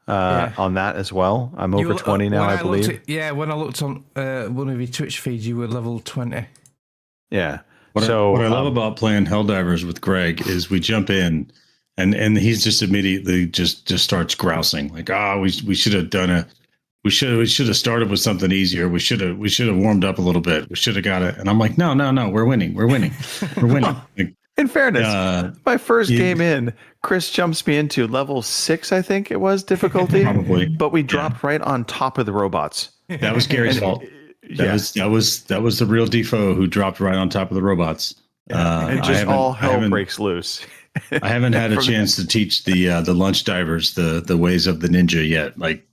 on that as well. I'm over 20 now, I believe. When I looked on one of your Twitch feeds, you were level 20. Yeah. What I love about playing Helldivers with Greg is we jump in and he's just immediately just starts grousing like, we should have done we should have started with something easier. We should have warmed up a little bit. We should have got it. And I'm like, no, we're winning. Like, in fairness, my first game in, Chris jumps me into level 6, I think it was, difficulty. Probably. But we dropped right on top of the robots. That was Gary's fault. That was the real Defoe who dropped right on top of the robots. And just all hell breaks loose. I haven't had a chance to teach the lunch divers the ways of the ninja yet. Like,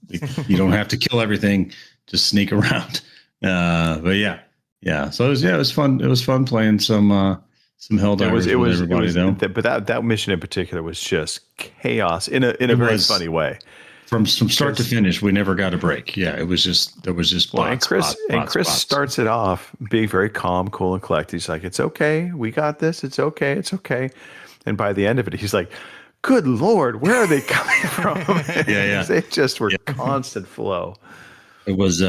you don't have to kill everything, just sneak around. But yeah. So it was fun. It was fun playing some some hell divers with everybody though. But that mission in particular was just chaos in a very funny way. From start to finish, we never got a break. Yeah, there was just Chris starts it off being very calm, cool, and collected. He's like, "It's okay, we got this. It's okay, it's okay." And by the end of it, he's like, "Good Lord, where are they coming from?" Yeah. They just were constant flow. It was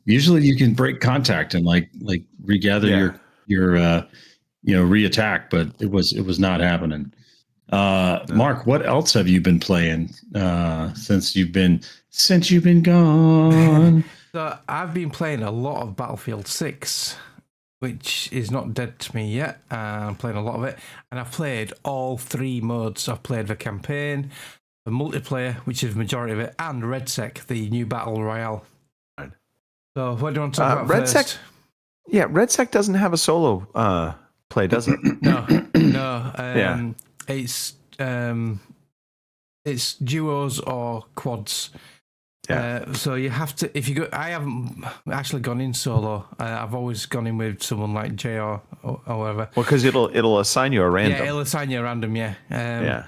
Usually you can break contact and like regather your reattack, but it was not happening. Mark, what else have you been playing since you've been gone? So I've been playing a lot of Battlefield 6, which is not dead to me yet. I'm playing a lot of it, and I've played all 3 modes. I've played the campaign, the multiplayer, which is the majority of it, and RedSec, the new battle royale. So what do you want to talk about RedSec? first? Yeah, RedSec doesn't have a solo play, does it? No. It's duos or quads. Yeah. So you have to, if you go, I haven't actually gone in solo. I've always gone in with someone like Jay or whatever. Well, because it'll assign you a random. Yeah, it'll assign you a random. Yeah. Yeah.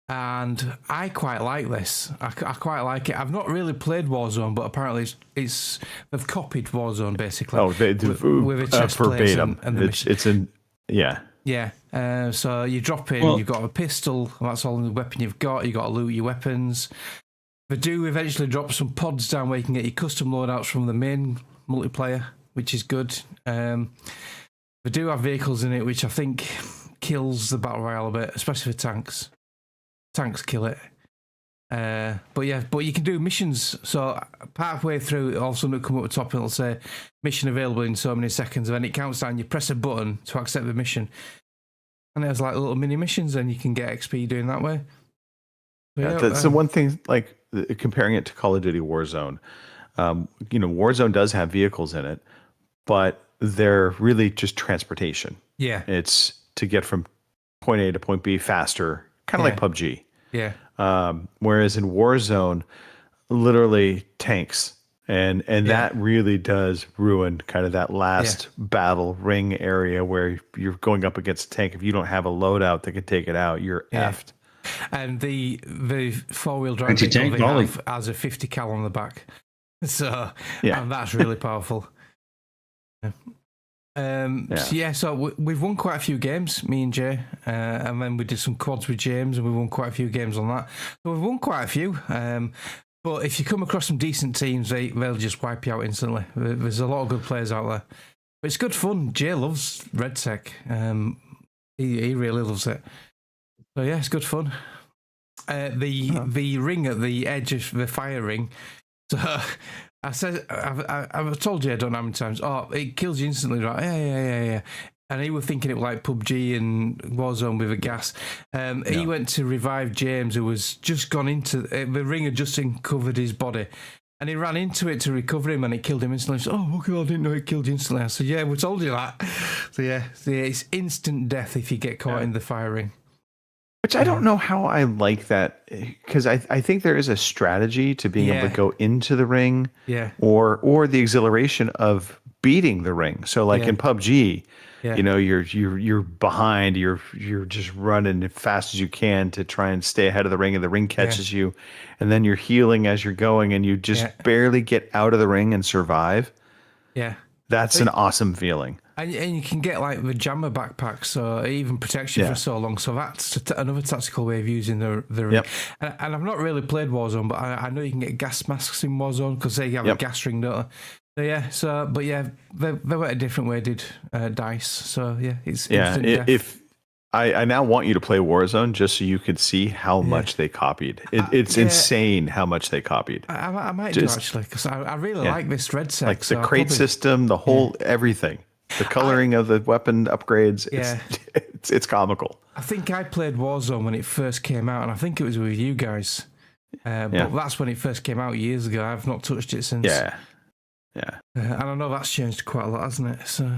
And I quite like this. I quite like it. I've not really played Warzone, but apparently it's they've copied Warzone basically. Oh, they do with a chest verbatim. And the mission. It's in yeah. Yeah. So you drop in, you've got a pistol. That's all the weapon you've got. You got to loot your weapons. They do eventually drop some pods down where you can get your custom loadouts from the main multiplayer, which is good. They do have vehicles in it, which I think kills the battle royale a bit, especially for tanks. Tanks kill it. But you can do missions. So halfway through, all of a sudden it'll come up at the top and it'll say mission available in so many seconds, and then it counts down. You press a button to accept the mission, and there's like little mini missions, and you can get XP doing that way. That's the one thing. Like comparing it to Call of Duty Warzone, Warzone does have vehicles in it, but they're really just transportation. Yeah, it's to get from point A to point B faster. Kind of like PUBG. Yeah. Whereas in Warzone, literally tanks. And that really does ruin kind of that last battle ring area where you're going up against a tank. If you don't have a loadout that can take it out, you're effed. And the 4-wheel drive tank volley has a 50 cal on the back. So and that's really powerful. So we've won quite a few games, me and Jay, and then we did some quads with James, and we won quite a few games on that. So we've won quite a few. But if you come across some decent teams, they'll just wipe you out instantly. There's a lot of good players out there. But it's good fun. Jay loves RedSec. He really loves it. So yeah, it's good fun. The ring at the edge of the fire ring. So I've told you I don't know how many times. Oh, it kills you instantly, right? Yeah. And he was thinking it was like PUBG and Warzone with a gas. He went to revive James, who was just gone into the ring, had just uncovered his body, and he ran into it to recover him, and it killed him instantly. He said, "Oh, okay, I didn't know it killed you instantly." I said, "Yeah, we told you that." So it's instant death if you get caught in the fire ring. Which I don't know how I like that, because I think there is a strategy to being able to go into the ring, or the exhilaration of beating the ring. So like in PUBG, you're behind, you're just running as fast as you can to try and stay ahead of the ring, and the ring catches you, and then you're healing as you're going, and you just barely get out of the ring and survive. Yeah, that's an awesome feeling. And you can get like the jammer backpack, so it even protects you for so long. So that's another tactical way of using the ring. Yep. And I've not really played Warzone, but I know you can get gas masks in Warzone because they have a gas ring, don't they? So they went a different way, did DICE. So it's instant death. If I now want you to play Warzone just so you could see how much they copied. It's insane how much they copied. I might do actually, because I really like this RedSec. Like the crate system, the whole everything. The coloring of the weapon upgrades, it's comical. I think I played Warzone when it first came out, and I think it was with you guys. But that's when it first came out years ago. I've not touched it since. Yeah. And I know that's changed quite a lot, hasn't it? So,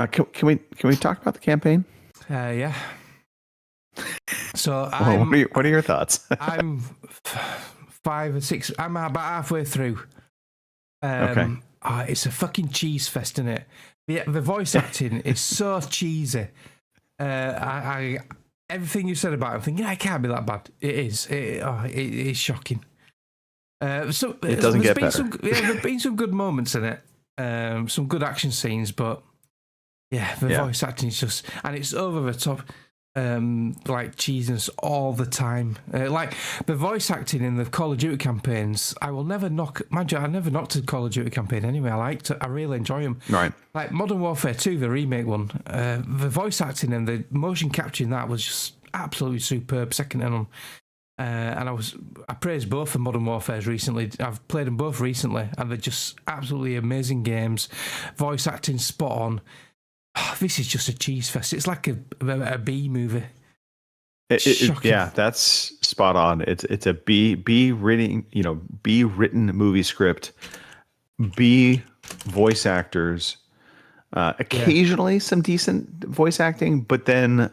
can we talk about the campaign? Yeah. So, what are your thoughts? I'm 5 or 6. I'm about halfway through. It's a fucking cheese fest, isn't it? The voice acting is so cheesy. I everything you said about it, I'm thinking, it can't be that bad. It is. It is shocking. So It doesn't get better. better. There've been some good moments in it. Some good action scenes, but the voice acting is just, and it's over the top. Like cheesiness all the time. Like the voice acting in the Call of Duty campaigns, I will never knock. Mind you, I never knocked a Call of Duty campaign anyway. I really enjoy them. Right. Like Modern Warfare 2, the remake one, the voice acting and the motion capture in that was just absolutely superb, second to none. And I praised both of Modern Warfares recently. I've played them both recently, and they're just absolutely amazing games. Voice acting spot on. This is just a cheese fest. It's like a B movie. Yeah, that's spot on. It's a B written movie script, B voice actors, occasionally some decent voice acting, but then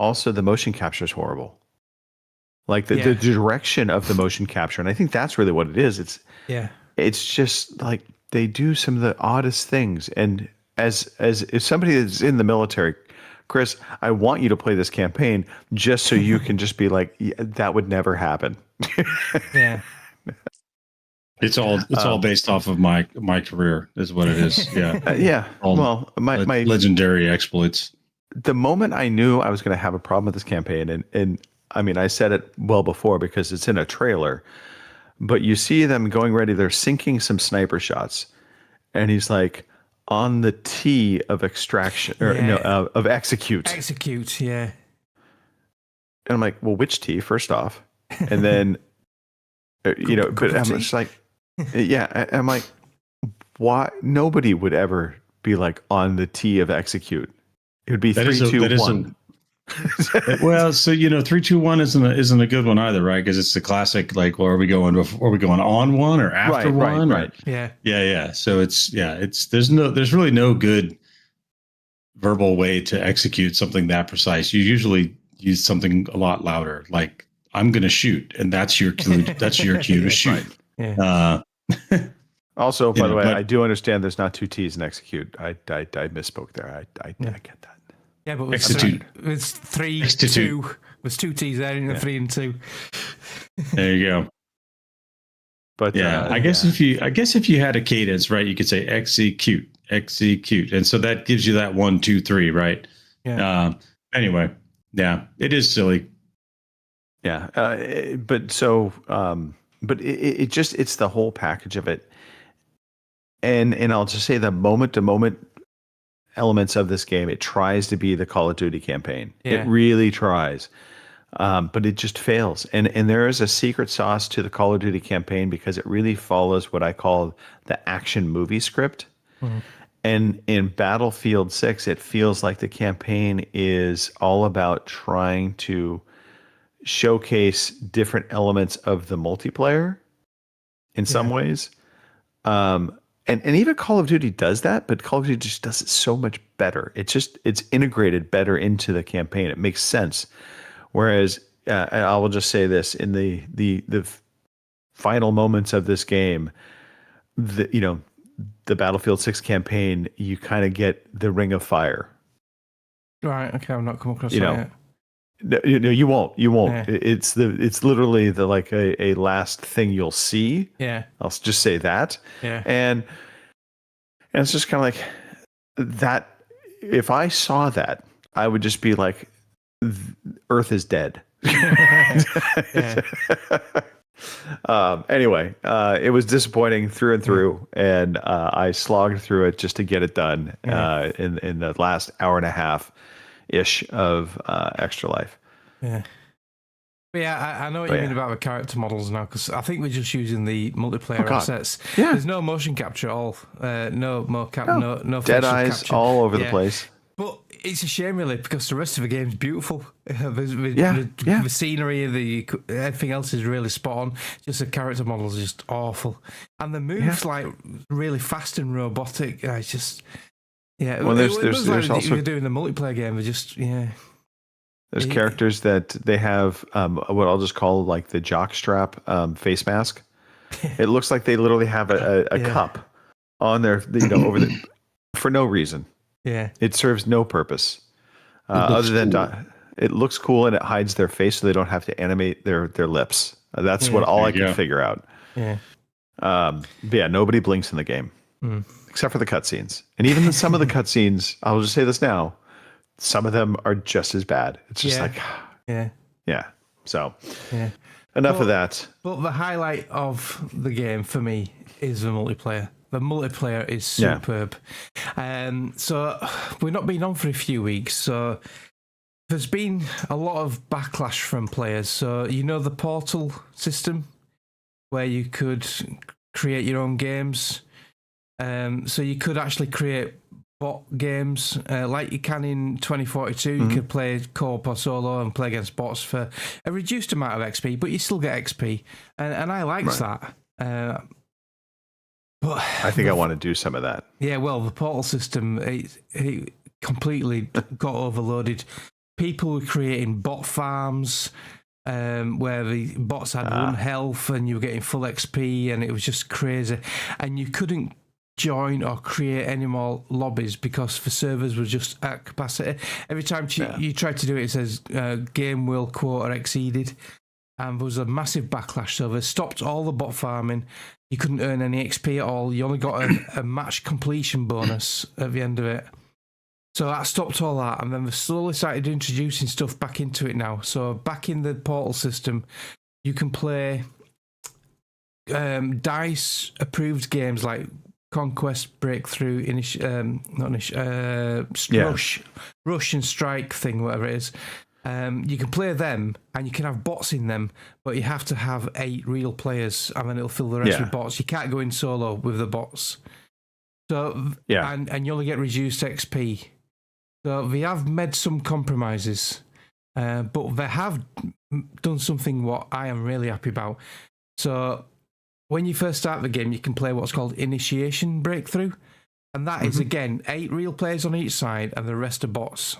also the motion capture is horrible. Like the direction of the motion capture, and I think that's really what it is. It's just like they do some of the oddest things. And as if somebody that's in the military, Chris, I want you to play this campaign just so you can just be like, that would never happen. Yeah. It's all based off of my career, is what it is. Yeah. Yeah. Well, my legendary exploits. The moment I knew I was going to have a problem with this campaign, and I mean, I said it well before because it's in a trailer, but you see them going ready. They're sinking some sniper shots, and he's like, on the T of extraction, or of execute. Execute, yeah. And I'm like, well, which T, first off? And then, but I'm just like, I'm like, why? Nobody would ever be like on the T of execute. It would be 3, 2, 1. Well, so 3, 2, 1 isn't a good one either, right? Because it's the classic, like, well, are we going on one or after one? Right. Yeah. So there's really no good verbal way to execute something that precise. You usually use something a lot louder, like I'm going to shoot, and that's your cue. That's your cue to shoot. Right. Yeah. Also, by the way, I do understand there's not 2 T's in execute. I misspoke there. I get that. Yeah, but it's 3, 2. There's 2 T's there, and 3 and 2. There you go. But I guess if you had a cadence, right, you could say execute, and so that gives you that 1, 2, 3, right? Yeah. Anyway, yeah, it is silly. Yeah, but it's the whole package of it, and I'll just say the moment to moment elements of this game, it tries to be the Call of Duty campaign. Yeah. It really tries, but it just fails. And there is a secret sauce to the Call of Duty campaign because it really follows what I call the action movie script. Mm-hmm. And in Battlefield 6, it feels like the campaign is all about trying to showcase different elements of the multiplayer in some ways. And even Call of Duty does that, but Call of Duty just does it so much better. It's integrated better into the campaign. It makes sense. Whereas, and I will just say this, in the final moments of this game, the Battlefield 6 campaign, you kind of get the Ring of Fire. Right. Okay. I've not come across that yet. No, you won't. Yeah. It's literally the like a last thing you'll see. Yeah. I'll just say that. Yeah. And it's just kind of like that. If I saw that, I would just be like, Earth is dead. Anyway, it was disappointing through and through, and I slogged through it just to get it done in the last hour and a half ish of Extra Life. Yeah. But yeah, I know what you mean about the character models now, because I think we're just using the multiplayer assets. Yeah. There's no motion capture at all. No dead eyes capture. all over the place. But it's a shame, really, because the rest of the game's beautiful. The scenery, everything else is really spot on. Just the character models are just awful. And the moves, like, really fast and robotic. It's just... Yeah, well, there's like also you're doing the multiplayer game. There's characters that they have what I'll just call like the jockstrap face mask. It looks like they literally have a cup on their over for no reason. Yeah, it serves no purpose. Other than it looks cool and it hides their face, so they don't have to animate their lips. That's what all I could figure out. Yeah. But yeah, nobody blinks in the game except for the cutscenes, and even some of the cutscenes. I'll just say this now: some of them are just as bad. It's just yeah. So enough of that. But the highlight of the game for me is the multiplayer. The multiplayer is superb. So we've not been on for a few weeks, so there's been a lot of backlash from players. So the Portal system where you could create your own games. So you could actually create bot games like you can in 2042. You could play co-op or solo and play against bots for a reduced amount of XP, but you still get XP. And I liked that. But I think I want to do some of that. Yeah, well, the Portal system, it completely got overloaded. People were creating bot farms where the bots had 1 health and you were getting full XP, and it was just crazy. And you couldn't join or create any more lobbies because the servers were just at capacity. Every time you tried to do it, it says game will quota exceeded. And there was a massive backlash. So they stopped all the bot farming. You couldn't earn any XP at all. You only got a match completion bonus at the end of it. So that stopped all that. And then they slowly started introducing stuff back into it now. So back in the Portal system, you can play DICE approved games like Conquest, Breakthrough, Rush and Strike thing, whatever it is. You can play them, and you can have bots in them, but you have to have 8 real players, and then it'll fill the rest with bots. You can't go in solo with the bots. So and you only get reduced XP. So they have made some compromises, but they have done something what I am really happy about. So when you first start the game, you can play what's called Initiation Breakthrough, and that is again 8 real players on each side, and the rest are bots.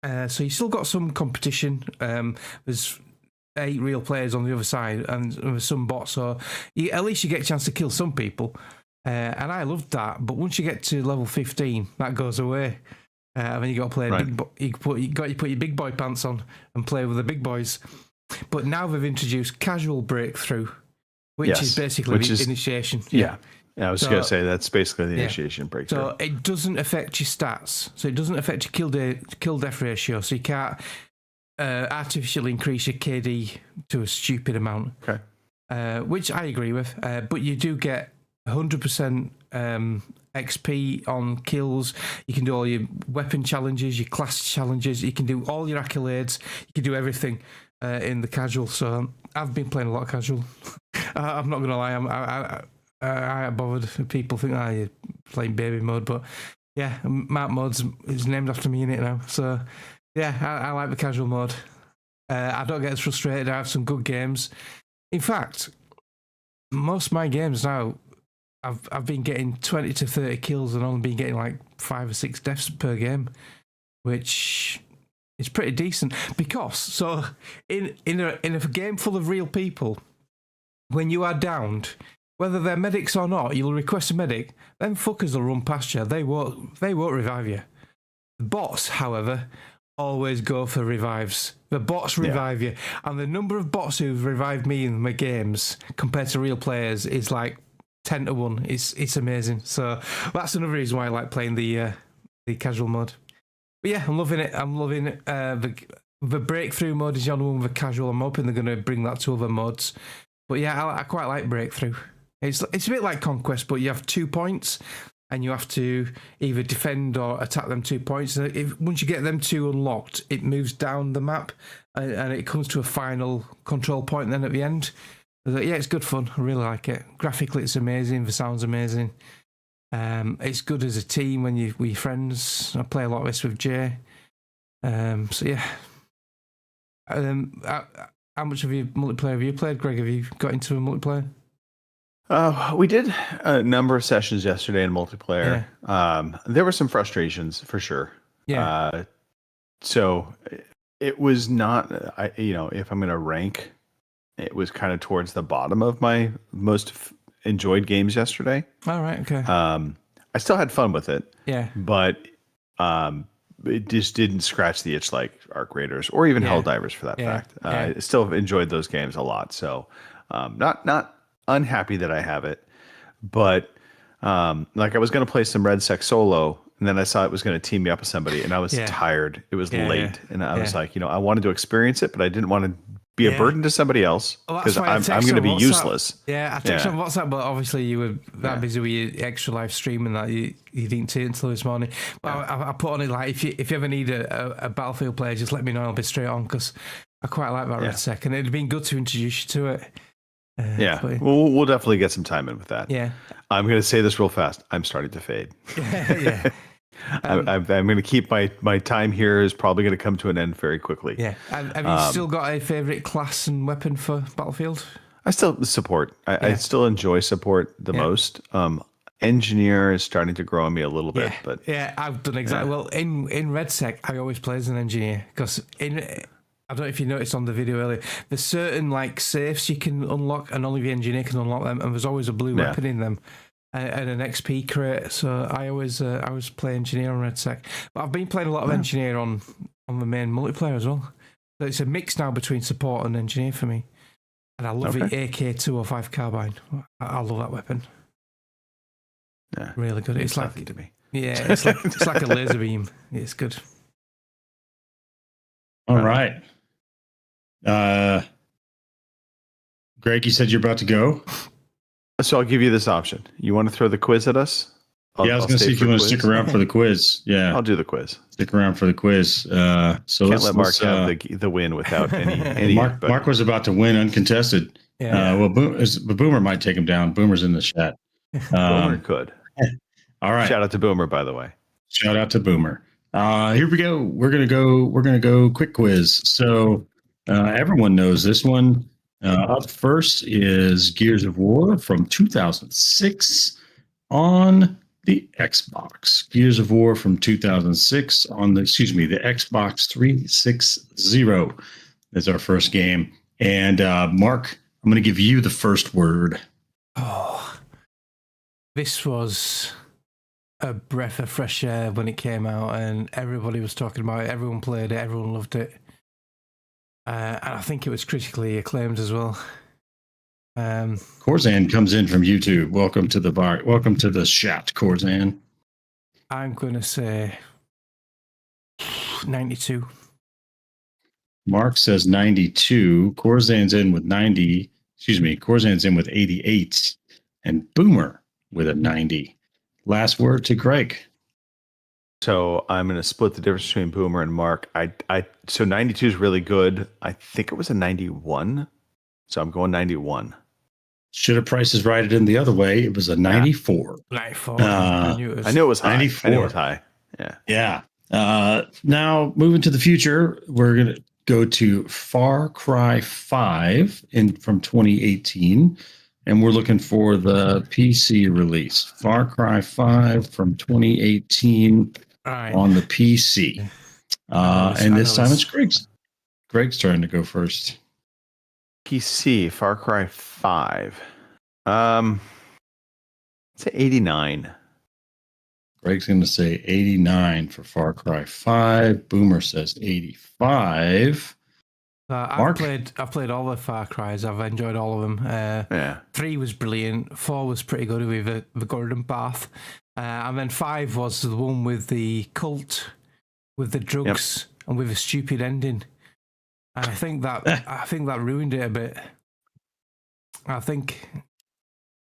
So you still got some competition. There's 8 real players on the other side, and there's some bots. So at least you get a chance to kill some people. And I loved that. But once you get to level 15, that goes away. And then you got to play you put your big boy pants on and play with the big boys. But now they've introduced Casual Breakthrough, which is basically initiation. Yeah. I was going to say that's basically the initiation breakthrough. So it doesn't affect your stats. So it doesn't affect your kill death ratio. So you can't artificially increase your KD to a stupid amount. Okay. Which I agree with. But you do get 100% XP on kills. You can do all your weapon challenges, your class challenges. You can do all your accolades. You can do everything in the casual. So I've been playing a lot of casual. I'm not going to lie. I ain't bothered if people think you're playing baby mode, but yeah, Mark Mods is named after me in it now. So yeah, I like the casual mode. I don't get as frustrated. I have some good games. In fact, most of my games now, I've been getting 20 to 30 kills and only been getting like 5 or 6 deaths per game, which is pretty decent. Because in a game full of real people, when you are downed, whether they're medics or not, you'll request a medic. Them fuckers will run past you. They won't revive you. The bots, however, always go for revives. The bots revive you, and the number of bots who've revived me in my games compared to real players is like 10 to 1. It's amazing. So that's another reason why I like playing the casual mode. But yeah, I'm loving it. I'm loving it. The breakthrough mode is the only one with casual. I'm hoping they're going to bring that to other mods. But yeah, I quite like breakthrough. It's a bit like Conquest, but you have 2 points, and you have to either defend or attack them 2 points. And once you get them 2 unlocked, it moves down the map, and it comes to a final control point then at the end. Yeah, it's good fun. I really like it. Graphically, it's amazing. The sound's amazing. It's good as a team when we're friends. I play a lot of this with Jay. So yeah. How much of your multiplayer have you played, Greg? Have you got into a multiplayer? We did a number of sessions yesterday in multiplayer. Yeah. There were some frustrations for sure. Yeah. So it was not, if I'm going to rank, it was kind of towards the bottom of my most enjoyed games yesterday. All right. Okay. I still had fun with it. Yeah. But it just didn't scratch the itch like Arc Raiders or even Helldivers for that fact. I still enjoyed those games a lot. So not unhappy that I have it, but like I was going to play some Red Sec solo, and then I saw it was going to team me up with somebody, and I was tired. It was late, and I was like, I wanted to experience it, but I didn't want to be a burden to somebody else because I'm going to be useless. Yeah, I texted on WhatsApp, but obviously you were that busy with your extra live streaming that you didn't see it until this morning. But I put on it like, if you ever need a Battlefield player, just let me know. I'll be straight on because I quite like that Red Sec, and it'd been good to introduce you to it. We'll definitely get some time in with that. Yeah, I'm going to say this real fast. I'm starting to fade. I'm going to keep my time here is probably going to come to an end very quickly. Yeah. Have you still got a favorite class and weapon for Battlefield? I still support. I still enjoy support the most. Engineer is starting to grow on me a little bit, but I've done exactly well in Red Sec. I always play as an engineer because I don't know if you noticed on the video earlier, there's certain like safes you can unlock, and only the engineer can unlock them, and there's always a blue weapon in them. And an XP crate, so I always play engineer on Red Sec, but I've been playing a lot of engineer on the main multiplayer as well. So it's a mix now between support and engineer for me, and I love the AK-205 carbine. I love that weapon. Yeah, really good. It's like to me. Yeah, it's like a laser beam. It's good. All right. Greg, you said you're about to go. So I'll give you this option. You want to throw the quiz at us? I was going to see if you want to stick around for the quiz. Yeah, I'll do the quiz. Stick around for the quiz. So can't let Mark have the win without any. Mark was about to win uncontested. Yeah. Boomer might take him down. Boomer's in the chat. Boomer could. All right. Shout out to Boomer, by the way. Shout out to Boomer. Here we go. We're gonna go quick quiz. So everyone knows this one. Up first is Gears of War from 2006 on the Xbox. Gears of War from 2006 on the Xbox 360 is our first game. And Mark, I'm going to give you the first word. Oh, this was a breath of fresh air when it came out, and everybody was talking about it. Everyone played it. Everyone loved it. And I think it was critically acclaimed as well. Corzan comes in from YouTube. Welcome to the bar. Welcome to the chat, Corzan. I'm going to say 92. Mark says 92. Corzan's in with 90. Corzan's in with 88. And Boomer with a 90. Last word to Greg. So I'm going to split the difference between Boomer and Mark. So 92 is really good. I think it was a 91. So I'm going 91. Should have prices righted in the other way. It was a 94. 94. I knew it was high. 94. I knew it was high. Yeah. Yeah. Now moving to the future, we're going to go to Far Cry 5 from 2018. And we're looking for the PC release. Far Cry 5 from 2018 on the PC. And this time it's Greg's. Greg's turn to go first. PC, Far Cry 5. Say 89. Greg's going to say 89 for Far Cry 5. Boomer says 85. I've played all the Far Cries. I've enjoyed all of them. 3 was brilliant. 4 was pretty good with the Gordon Path. And then 5 was the one with the cult, with the drugs, and with a stupid ending. And I think that ruined it a bit. I think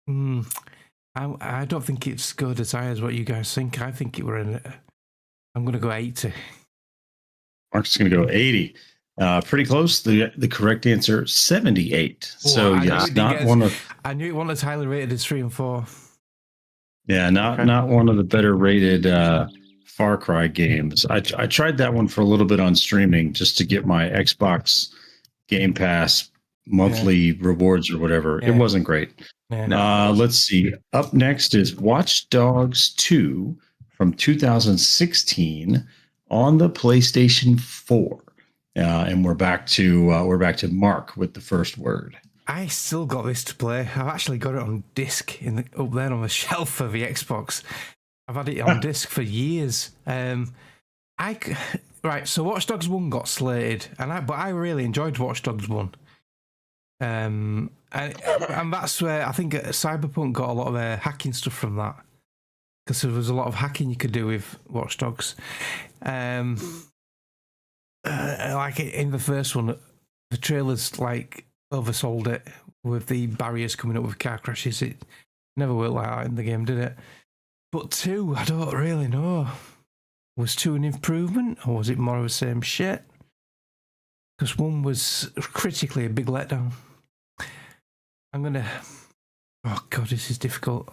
I don't think it's good as high as what you guys think. I think it were in it. I'm going to go 80. Mark's going to go 80. Pretty close. The correct answer, 78. So yes, not one of. I knew it wasn't as highly rated as 3 and 4. Yeah, not one of the better rated Far Cry games. I tried that one for a little bit on streaming just to get my Xbox Game Pass monthly rewards or whatever. It wasn't great. Let's see. Up next is Watch Dogs 2 from 2016 on the PlayStation 4. And we're back to Mark with the first word. I still got this to play. I've actually got it on disc up there on the shelf of the Xbox. I've had it on disc for years. Right, so Watch Dogs 1 got slated, but I really enjoyed Watch Dogs 1. And that's where I think Cyberpunk got a lot of hacking stuff from that, because there was a lot of hacking you could do with Watch Dogs. Like in the first one, the trailers like oversold it with the barriers coming up with car crashes. It never worked like that in the game, did it? But 2, I don't really know. Was 2 an improvement, or was it more of the same shit? Because 1 was critically a big letdown. I'm gonna. Oh god, this is difficult.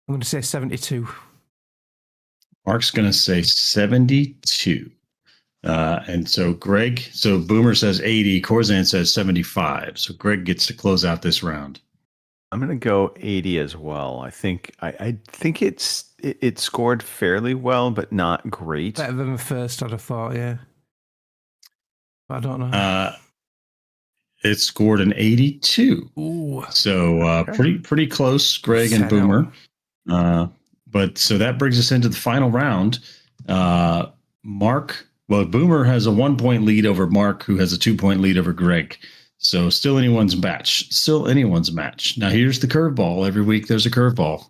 I'm gonna say 72. Mark's gonna say 72. And so Boomer says 80, Corzan says 75. So Greg gets to close out this round. I'm gonna go 80 as well. I think it scored fairly well, but not great. Better than the first, I'd have thought, yeah. But I don't know. It scored an 82. Ooh. So pretty close, Greg and Boomer. But so that brings us into the final round. Boomer has a 1-point lead over Mark, who has a 2-point lead over Greg. So still anyone's match. Now here's the curveball. Every week there's a curveball.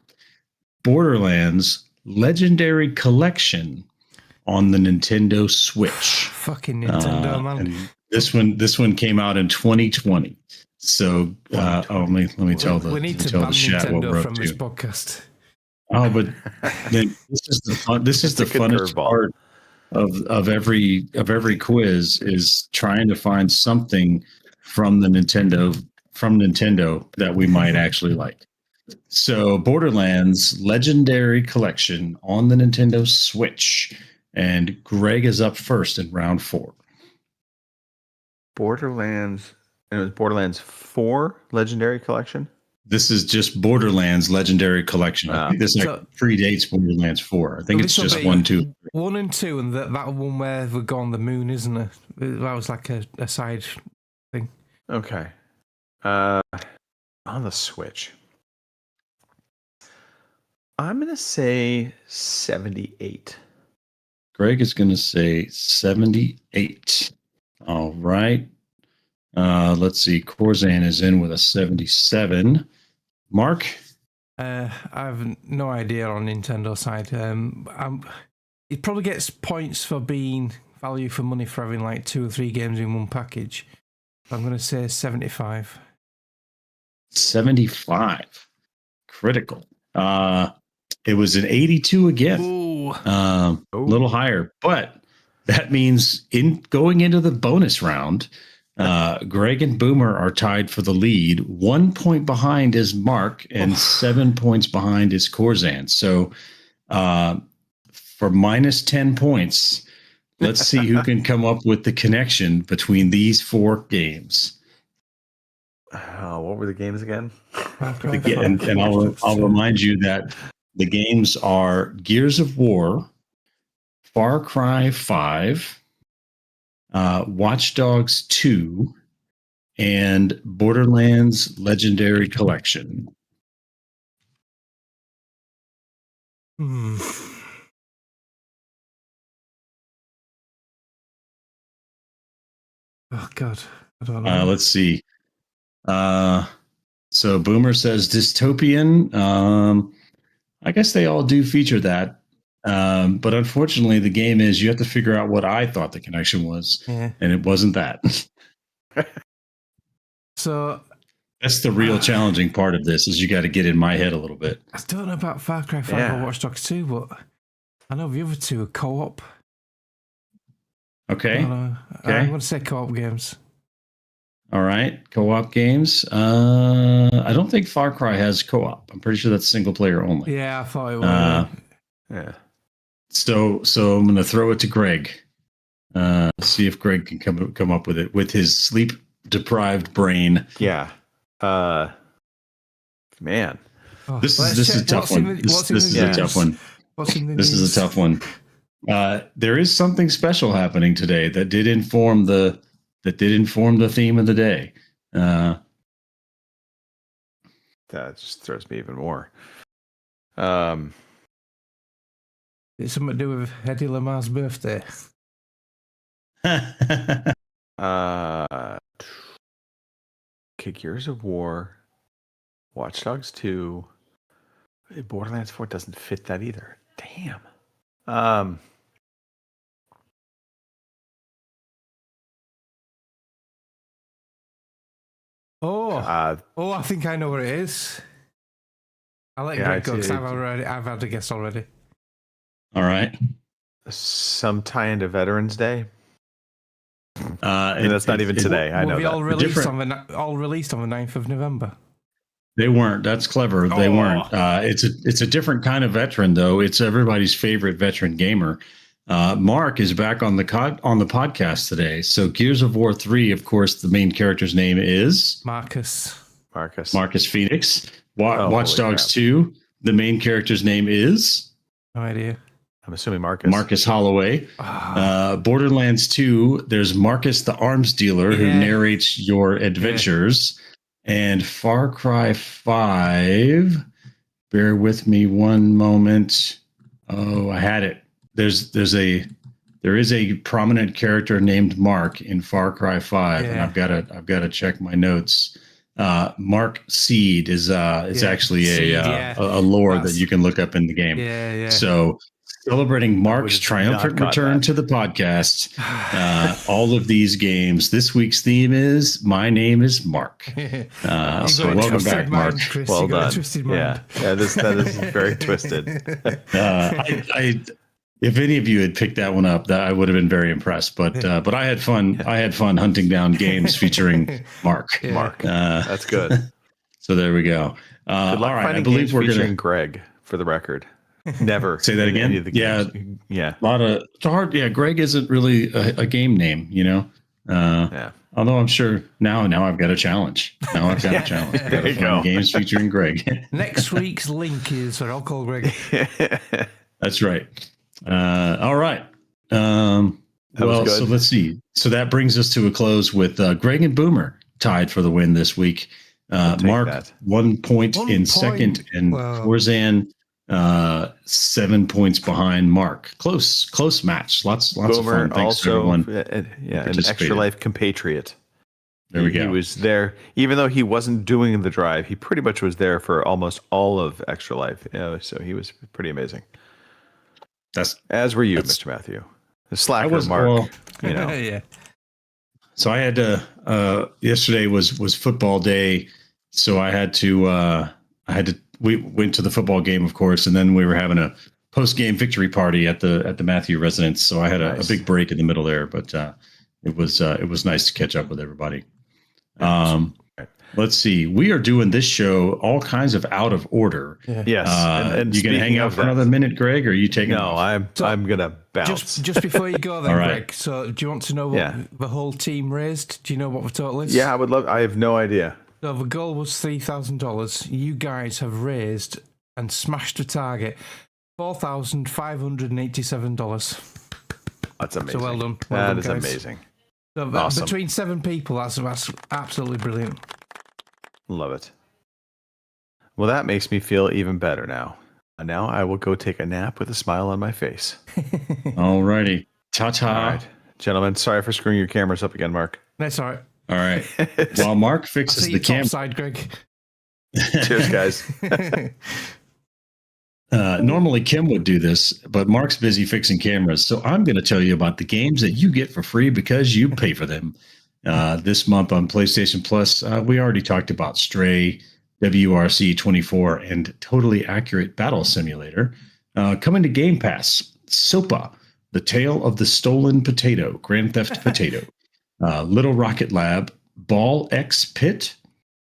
Borderlands Legendary Collection on the Nintendo Switch. Fucking Nintendo, man. And this one came out in 2020. So let me tell the we need to tell ban the chat what Nintendo we're from up this to. podcast. Oh, but this is the funnest part of every quiz is trying to find something from Nintendo that we might actually like. So Borderlands Legendary Collection on the Nintendo Switch, and Greg is up first in round 4. Borderlands, and it was Borderlands 4 Legendary Collection. This is just Borderlands Legendary Collection. I think this predates Borderlands 4. I think it's just 1, 2, 1 and 2, and that one where we go on the moon, isn't it? That was like a side thing. Okay. On the Switch, I'm gonna say 78. Greg is gonna say 78. All right. Let's see. Corzan is in with a 77. Mark? I have no idea on Nintendo side. It probably gets points for being value for money for having like 2 or 3 games in one package. I'm going to say 75. 75. Critical. It was an 82 again. Ooh. A little higher. But that means going into the bonus round, Greg and Boomer are tied for the lead. 1 point behind is Mark, and 7 points behind is Corzan. So for minus 10 points, let's see who can come up with the connection between these 4 games. What were the games again? And I'll remind you that the games are Gears of War, Far Cry 5, Watch Dogs 2, and Borderlands Legendary Collection. Oh God, I don't know. Let's see. So Boomer says dystopian. I guess they all do feature that. But unfortunately, the game is you have to figure out what I thought the connection was, and it wasn't that. So that's the real challenging part of this is you got to get in my head a little bit. I don't know about Far Cry 5 or Watch Dogs 2, but I know the other 2 are co-op. Okay. I'm going to say co-op games. All right, co-op games. I don't think Far Cry has co-op. I'm pretty sure that's single player only. Yeah, I thought it was. Yeah. So I'm going to throw it to Greg. See if Greg can come up with it with his sleep deprived brain. Yeah. Man. This is a tough one. This is a tough one. This is a tough one. There is something special happening today that did inform the theme of the day. That just throws me even more. It's something to do with Eddie Lamar's birthday. Okay, Gears of War, Watch Dogs 2, Borderlands 4 doesn't fit that either. Damn. I think I know what it is. I'll let Greg go because I've had a guess already. All right. Some tie into Veterans Day. And that's not even today. I know that. All released on the 9th of November. They weren't. That's clever. They weren't. It's a different kind of veteran, though. It's everybody's favorite veteran gamer. Mark is back on the podcast today. So Gears of War 3, of course, the main character's name is Marcus Phoenix. Watch Dogs 2, the main character's name is? No idea. I'm assuming Marcus Holloway. Borderlands 2, there's Marcus the arms dealer who narrates your adventures. And Far Cry 5, bear with me one moment. Oh, I had it. There is a prominent character named Mark in Far Cry 5, and I've got to check my notes. Mark Seed is actually a lore that you can look up in the game. Yeah. So celebrating Mark's triumphant return to the podcast. All of these games. This week's theme is My Name is Mark. So welcome back, Mark. Chris. Well done. Yeah, that is very twisted. If any of you had picked that one up, that I would have been very impressed. But I had fun. I had fun hunting down games featuring Mark. That's good. So there we go. Good luck finding games featuring Greg, for the record. Never say that again. Yeah. A lot of it's hard. Yeah, Greg isn't really a game name, you know. Although I'm sure now I've got a challenge. Now I've got a challenge. There you go. Games featuring Greg. Next week's link is I'll call Greg. That's right. All right. So let's see. So that brings us to a close with Greg and Boomer tied for the win this week. Mark, 1 point in second, and Warzan 7 points behind Mark. Close match. Lots Boomer of fun. Thanks also, everyone. An Extra Life compatriot. There we go. He was there, even though he wasn't doing the drive. He pretty much was there for almost all of Extra Life. So he was pretty amazing. As were you, Mr. Matthew. The slacker, Mark. Yeah. So I had to. Yesterday was football day, so I had to. We went to the football game, of course, and then we were having a post-game victory party at the Matthew residence. So I had a big break in the middle there, but it was nice to catch up with everybody. Let's see. We are doing this show all kinds of out of order. Yes. And you gonna hang out for another minute, Greg, or are you taking? No, I'm gonna bounce. Just before you go, then, All right. Greg. So, do you want to know what the whole team raised? Do you know what the total is? Yeah, I would love. I have no idea. So the goal was $3,000. You guys have raised and smashed the target $4,587. That's amazing. So well done. That is amazing. So Awesome. Between 7 people, that's absolutely brilliant. Love it. Well, that makes me feel even better now. And now I will go take a nap with a smile on my face. All righty. Ta-ta. All right. Gentlemen, sorry for screwing your cameras up again, Mark. That's all right. All right. While Mark fixes the camera. Side, Greg. Cheers, guys. Normally Kim would do this, but Mark's busy fixing cameras. So I'm going to tell you about the games that you get for free because you pay for them. This month on PlayStation Plus, we already talked about Stray, WRC 24, and Totally Accurate Battle Simulator. Coming to Game Pass, SOPA, The Tale of the Stolen Potato, Grand Theft Potato, Little Rocket Lab, Ball X Pit,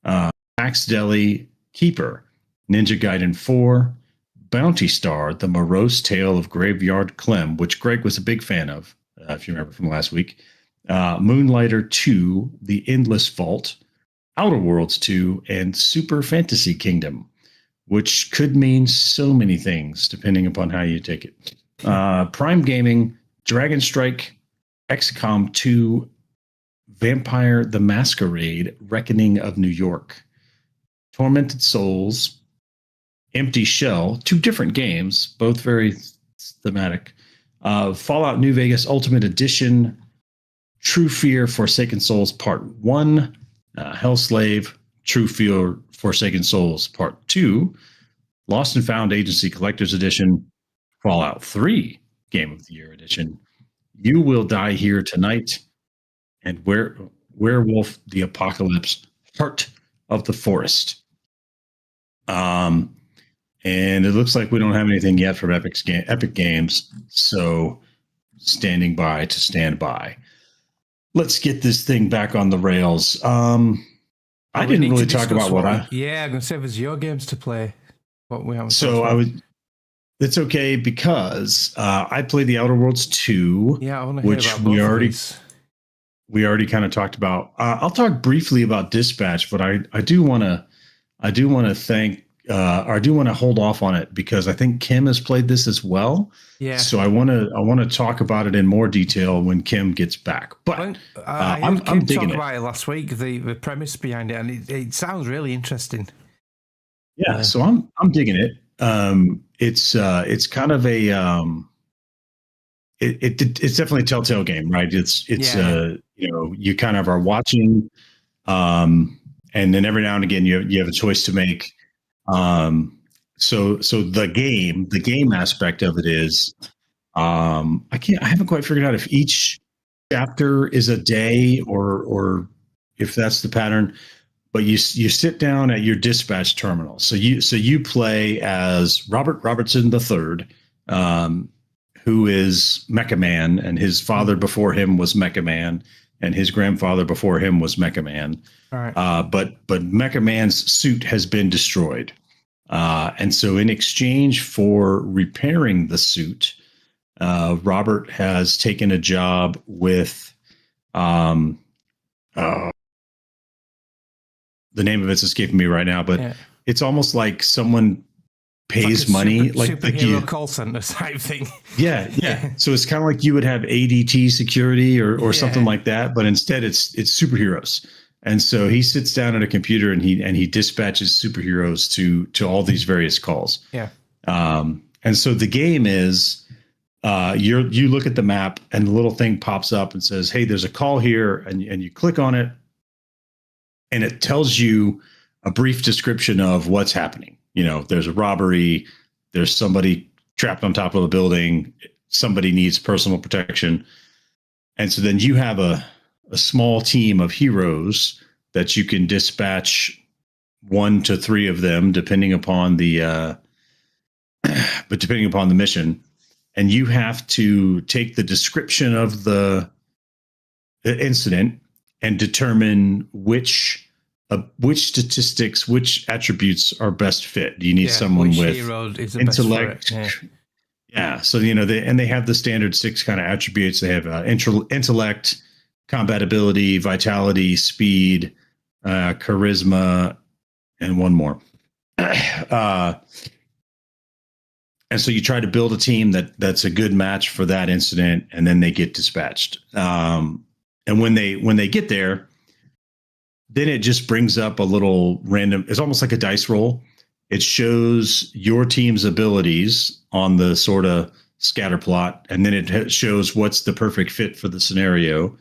Max Deli, Keeper, Ninja Gaiden 4, Bounty Star, The Morose Tale of Graveyard Clem, which Greg was a big fan of, if you remember from last week, Moonlighter 2, The Endless Vault, Outer Worlds 2, and Super Fantasy Kingdom, which could mean so many things depending upon how you take it. Prime Gaming, Dragon Strike, XCOM 2, Vampire the Masquerade, Reckoning of New York, Tormented Souls, Empty Shell, 2 different games, both very It's thematic. Fallout New Vegas Ultimate Edition, True Fear Forsaken Souls Part 1, Hellslave, True Fear Forsaken Souls Part 2, Lost and Found Agency Collector's Edition, Fallout 3 Game of the Year Edition, You Will Die Here Tonight, and Werewolf the Apocalypse Heart of the Forest. And it looks like we don't have anything yet from Epic Games, so standing by to stand by. Let's get this thing back on the rails. I didn't really talk about what I... Yeah, I'm going to say it was your games to play. What we haven't. So I would... It's okay because I played the Outer Worlds 2, yeah, I want to hear which about both we already kind of talked about. I'll talk briefly about Dispatch, but I do want to thank, or I do want to hold off on it because I think Kim has played this as well. Yeah. So I want to talk about it in more detail when Kim gets back. But I'm digging it. About it last week, the premise behind it, and it sounds really interesting. Yeah. So I'm digging it. It's kind of a it's definitely a Telltale game, right? It's you kind of are watching, and then every now and again you have a choice to make. So the game aspect of it is, I haven't quite figured out if each chapter is a day or if that's the pattern. But you sit down at your dispatch terminal. So you play as Robert Robertson III, who is Mecha Man, and his father before him was Mecha Man, and his grandfather before him was Mecha Man. All right. But Mecha Man's suit has been destroyed, and so in exchange for repairing the suit, Robert has taken a job with the name of it's escaping me right now, but it's almost like someone pays money, like superhero call center type thing. Yeah. So it's kind of like you would have ADT security or something like that, but instead it's superheroes. And so he sits down at a computer and he dispatches superheroes to all these various calls. Yeah. And so the game is, you look at the map and the little thing pops up and says, "Hey, there's a call here," and you click on it. And it tells you a brief description of what's happening. There's a robbery. There's somebody trapped on top of a building. Somebody needs personal protection. And so then you have a small team of heroes that you can dispatch 1 to 3 of them, depending upon the mission. And you have to take the description of the incident and determine which statistics, which attributes are best fit. Do you need someone with intellect? Yeah. So, they have the standard 6 kind of attributes. They have intellect, compatibility, vitality, speed, charisma, and one more. And so you try to build a team that's a good match for that incident, and then they get dispatched. And when they get there, then it just brings up a little random, it's almost like a dice roll. It shows your team's abilities on the sort of scatter plot, and then it shows what's the perfect fit for the scenario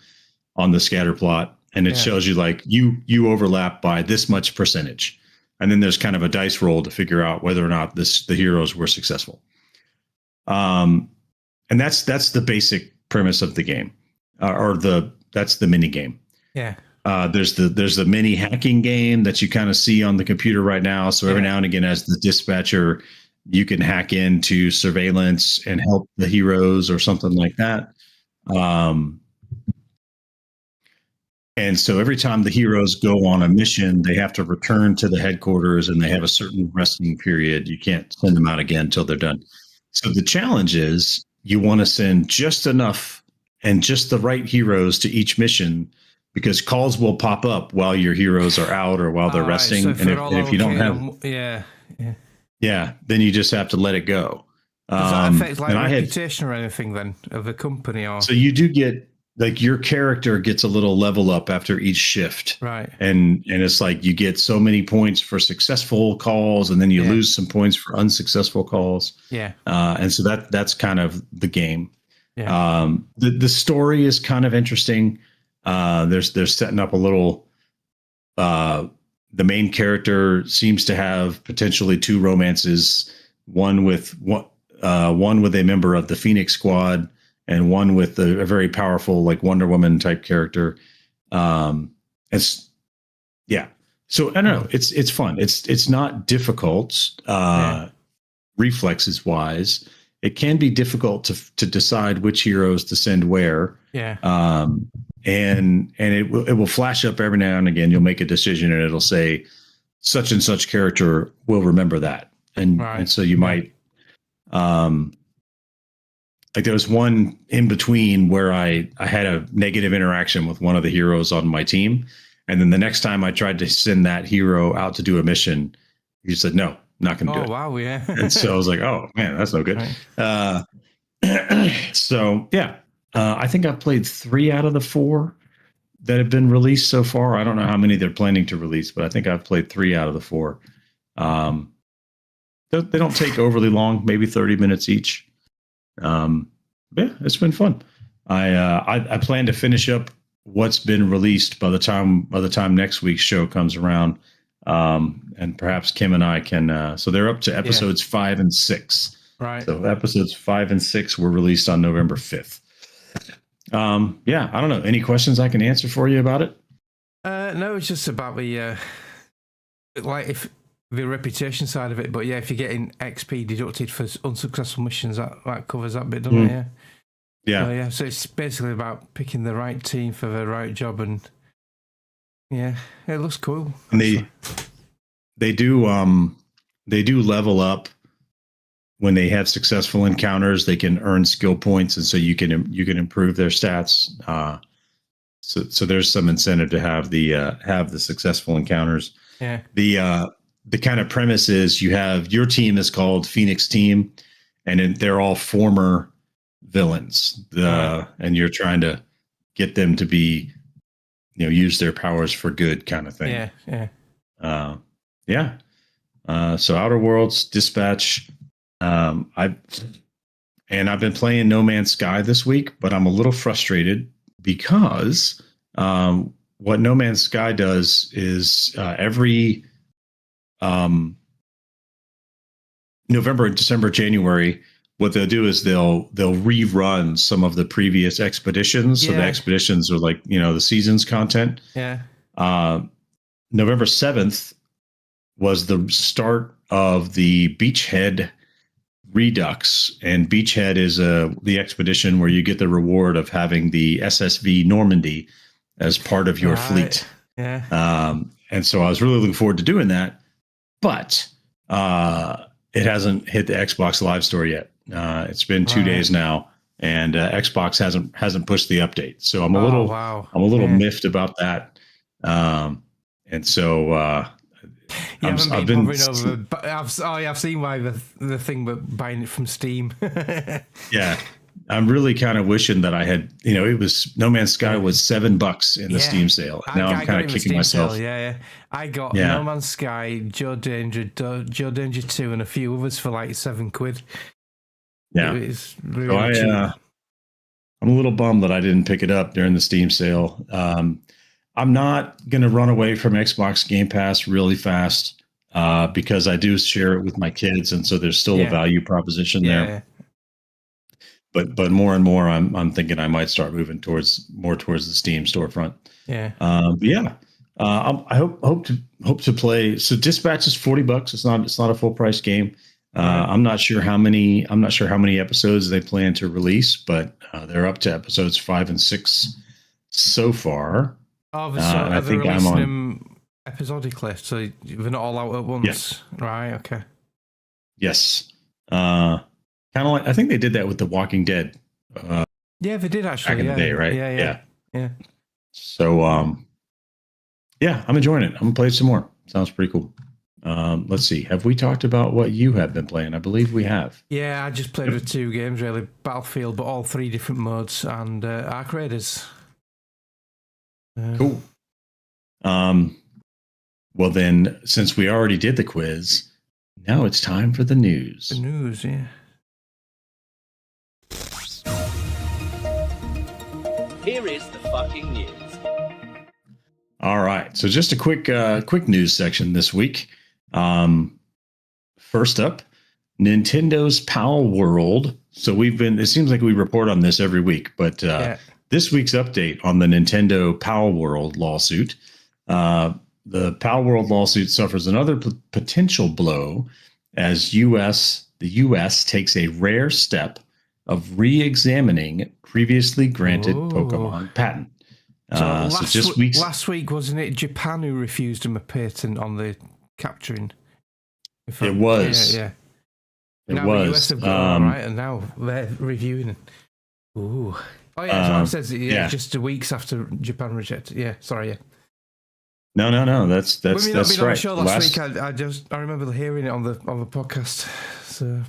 on the scatter plot. And it shows you like you overlap by this much percentage. And then there's kind of a dice roll to figure out whether or not the heroes were successful. And that's the basic premise of the game, that's the mini game. Yeah. There's the mini hacking game that you kind of see on the computer right now. So every now and again, as the dispatcher, you can hack into surveillance and help the heroes or something like that. And so every time the heroes go on a mission, they have to return to the headquarters and they have a certain resting period. You can't send them out again until they're done. So the challenge is you want to send just enough and just the right heroes to each mission, because calls will pop up while your heroes are out or while they're resting. Right, so and if you don't have, then you just have to let it go. Does that affect like reputation or anything then of a company? Or so you do get like your character gets a little level up after each shift. Right. And it's like you get so many points for successful calls, and then you lose some points for unsuccessful calls. Yeah. And so that's kind of the game. Yeah. The story is kind of interesting. They're setting up a little. The main character seems to have potentially 2 romances, one with a member of the Phoenix Squad, and one with a very powerful, like, Wonder Woman type character. So I don't know. It's fun. It's not difficult. Reflexes wise, it can be difficult to decide which heroes to send where. Yeah. And it will flash up every now and again. You'll make a decision, and it'll say such and such character will remember that, and so you might. Like there was one in between where I had a negative interaction with one of the heroes on my team. And then the next time I tried to send that hero out to do a mission, he said, no, not going to do it. Oh, wow. Yeah. And so I was like, oh man, that's no good. Right. So yeah, I think I've played 3 out of the 4 that have been released so far. I don't know how many they're planning to release, but I think I've played 3 out of the 4. They don't take overly long, maybe 30 minutes each. Yeah, it's been fun. I plan to finish up what's been released by the time next week's show comes around. And perhaps Kim and I can, so they're up to episodes 5 and 6. Right. So episodes 5 and 6 were released on November 5th. Yeah, I don't know. Any questions I can answer for you about it? No, it's just about the, if the reputation side of it. But yeah, if you're getting XP deducted for unsuccessful missions, that covers that bit, doesn't it? Yeah. Yeah. So, yeah. So it's basically about picking the right team for the right job, and yeah, it looks cool. And they do level up when they have successful encounters. They can earn skill points, and so you can improve their stats. So there's some incentive to have the successful encounters. Yeah. The kind of premise is you have your team is called Phoenix Team, and they're all former villains. And you're trying to get them to be, use their powers for good, kind of thing. Yeah. So Outer Worlds, Dispatch. I've been playing No Man's Sky this week, but I'm a little frustrated because what No Man's Sky does is every November, December, January, what they'll do is they'll rerun some of the previous expeditions. So the expeditions are like, the season's content. Yeah. November 7th was the start of the Beachhead Redux, and Beachhead is the expedition where you get the reward of having the SSV Normandy as part of your fleet. Yeah. And so I was really looking forward to doing that, but it hasn't hit the Xbox Live Store yet. It's been 2 days now, and Xbox hasn't pushed the update. So I'm a little miffed about that. And so I've been over. I've seen why the thing, but buying it from Steam. Yeah, I'm really kind of wishing that I had. It was No Man's Sky was $7 in the Steam sale. Now I'm kind of kicking myself. Yeah. I got No Man's Sky, Joe Danger 2, and a few others for like £7. Yeah, it's really cheap. I'm a little bummed that I didn't pick it up during the Steam sale. I'm not going to run away from Xbox Game Pass really fast because I do share it with my kids, and so there's still a value proposition there. But more and more, I'm thinking I might start moving towards the Steam storefront. Yeah. I hope to play. So Dispatch is $40. It's not a full price game. I'm not sure how many episodes they plan to release, but they're up to episodes 5 and 6 so far. Oh, so I think I'm on them episodically, so they're not all out at once. Yes. Right. Okay. Yes. Kind of like I think they did that with The Walking Dead. Yeah, they did actually. Back in the day, right? Yeah. So, I'm enjoying it. I'm gonna play some more. Sounds pretty cool. Let's see. Have we talked about what you have been playing? I believe we have. Yeah, I just played with 2 games really: Battlefield, but all 3 different modes, and Ark Raiders. Cool. Well then, since we already did the quiz, now it's time for the news. The news, yeah. Here is the fucking news. All right. So just a quick news section this week. First up, Nintendo's Pal World. So it seems like we report on this every week, but this week's update on the Nintendo Pal World lawsuit. The Pal World lawsuit suffers another potential blow as the U.S. takes a rare step of re-examining previously granted Pokemon patent. So last week, wasn't it Japan who refused him a patent on the capturing? It was. Yeah. It now was. The US have got right, and now they're reviewing. Ooh. Oh yeah, so it says just weeks after Japan rejected. Yeah, sorry. Yeah. No. That's when we that's been right. On the show last week, I remember hearing it on the podcast. So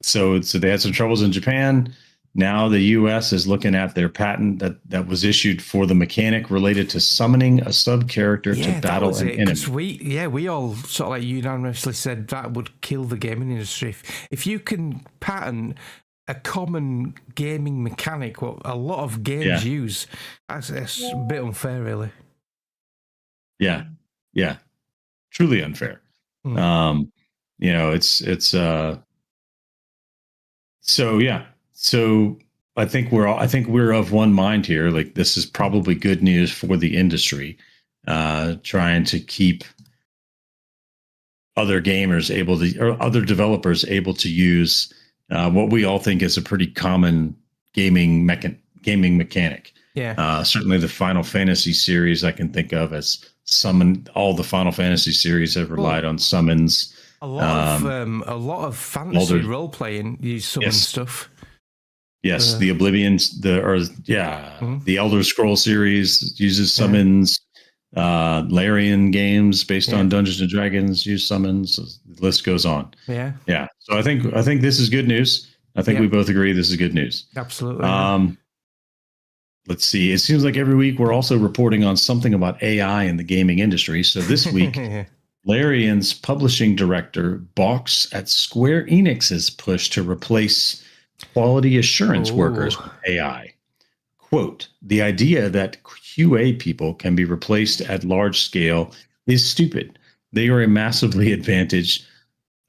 so they had some troubles in Japan. Now the U.S. is looking at their patent that was issued for the mechanic related to summoning a sub character to battle an enemy. We all sort of like unanimously said that would kill the gaming industry. If you can patent a common gaming mechanic, what a lot of games use, that's a bit unfair, really. Yeah, truly unfair. It's So I think we're of one mind here. Like, this is probably good news for the industry, trying to keep other gamers or other developers able to use what we all think is a pretty common gaming mechanic. Yeah. Certainly the Final Fantasy series I can think of as summon. All the Final Fantasy series have relied on summons. A lot of fantasy role playing use summon stuff. Yes, the Oblivions, the Elder Scroll series uses summons. Larian games based on Dungeons and Dragons use summons. The list goes on. Yeah. So I think this is good news. I think we both agree this is good news. Absolutely. Let's see. It seems like every week we're also reporting on something about AI in the gaming industry. So this week, Larian's publishing director balks at Square Enix's push to replace quality assurance workers with AI. Quote, the idea that QA people can be replaced at large scale is stupid. They are a massively advantageous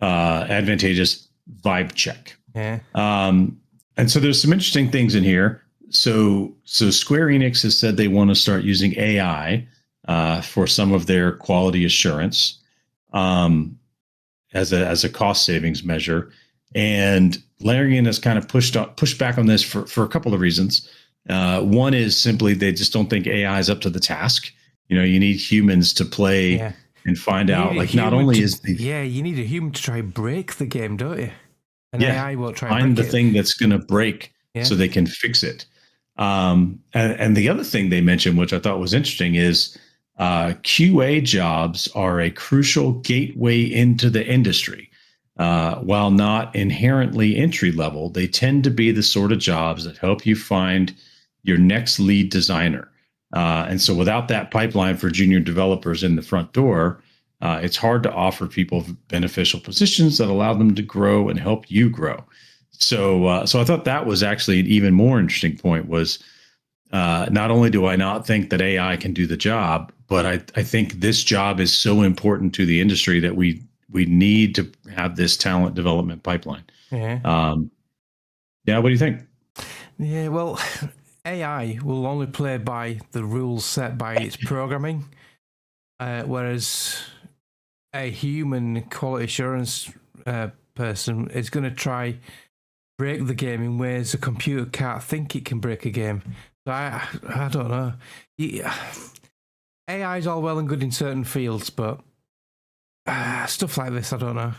vibe check. Yeah. And so there's some interesting things in here. So Square Enix has said they want to start using AI for some of their quality assurance as a cost savings measure. And Larian has kind of pushed back on this for a couple of reasons. One is simply they just don't think AI is up to the task. You need humans to play and find out. Like, not only you need a human to try and break the game, don't you? And AI won't try find and the break thing that's going to break so they can fix it. And the other thing they mentioned, which I thought was interesting, is QA jobs are a crucial gateway into the industry. While not inherently entry level, they tend to be the sort of jobs that help you find your next lead designer. And so without that pipeline for junior developers in the front door, it's hard to offer people beneficial positions that allow them to grow and help you grow. So I thought that was actually an even more interesting point, was not only do I not think that AI can do the job, but I think this job is so important to the industry that we need to have this talent development pipeline. What do you think? Yeah, well, AI will only play by the rules set by its programming, whereas a human quality assurance person is going to try break the game in ways a computer can't think it can break a game. So I don't know. AI is all well and good in certain fields, but stuff like this, I don't know.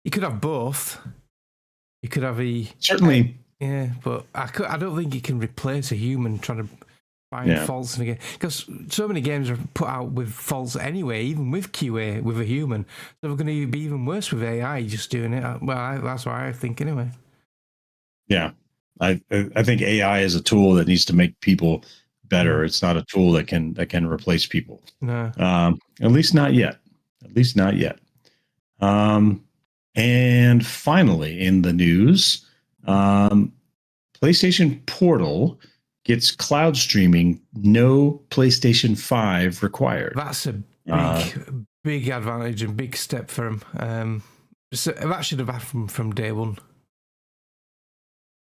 You could have both. You could have certainly. But I don't think you can replace a human trying to find faults in a game, because so many games are put out with faults anyway, even with QA with a human. So we're going to be even worse with AI just doing it. Well, that's what I think anyway. Yeah, I think AI is a tool that needs to make people better. It's not a tool that can replace people. No, at least not yet. At least not yet. And finally, in the news, PlayStation Portal gets cloud streaming, no PlayStation 5 required. That's a big advantage and big step for them. So that should have happened from day one.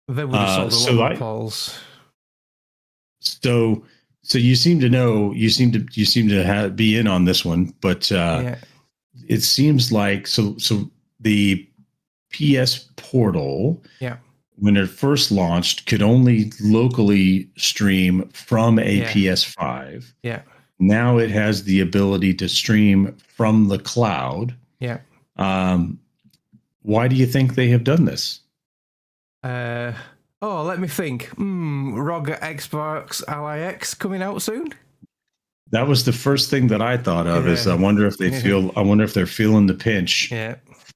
They would have sold a lot of portals. So you seem to know. You seem to be in on this one, but it seems like so the PS Portal. Yeah. When it first launched, could only locally stream from a PS5. Yeah. Now it has the ability to stream from the cloud. Yeah. Why do you think they have done this? Let me think. ROG Xbox Ally X coming out soon? That was the first thing that I thought of. Is I wonder if they I wonder if they're feeling the pinch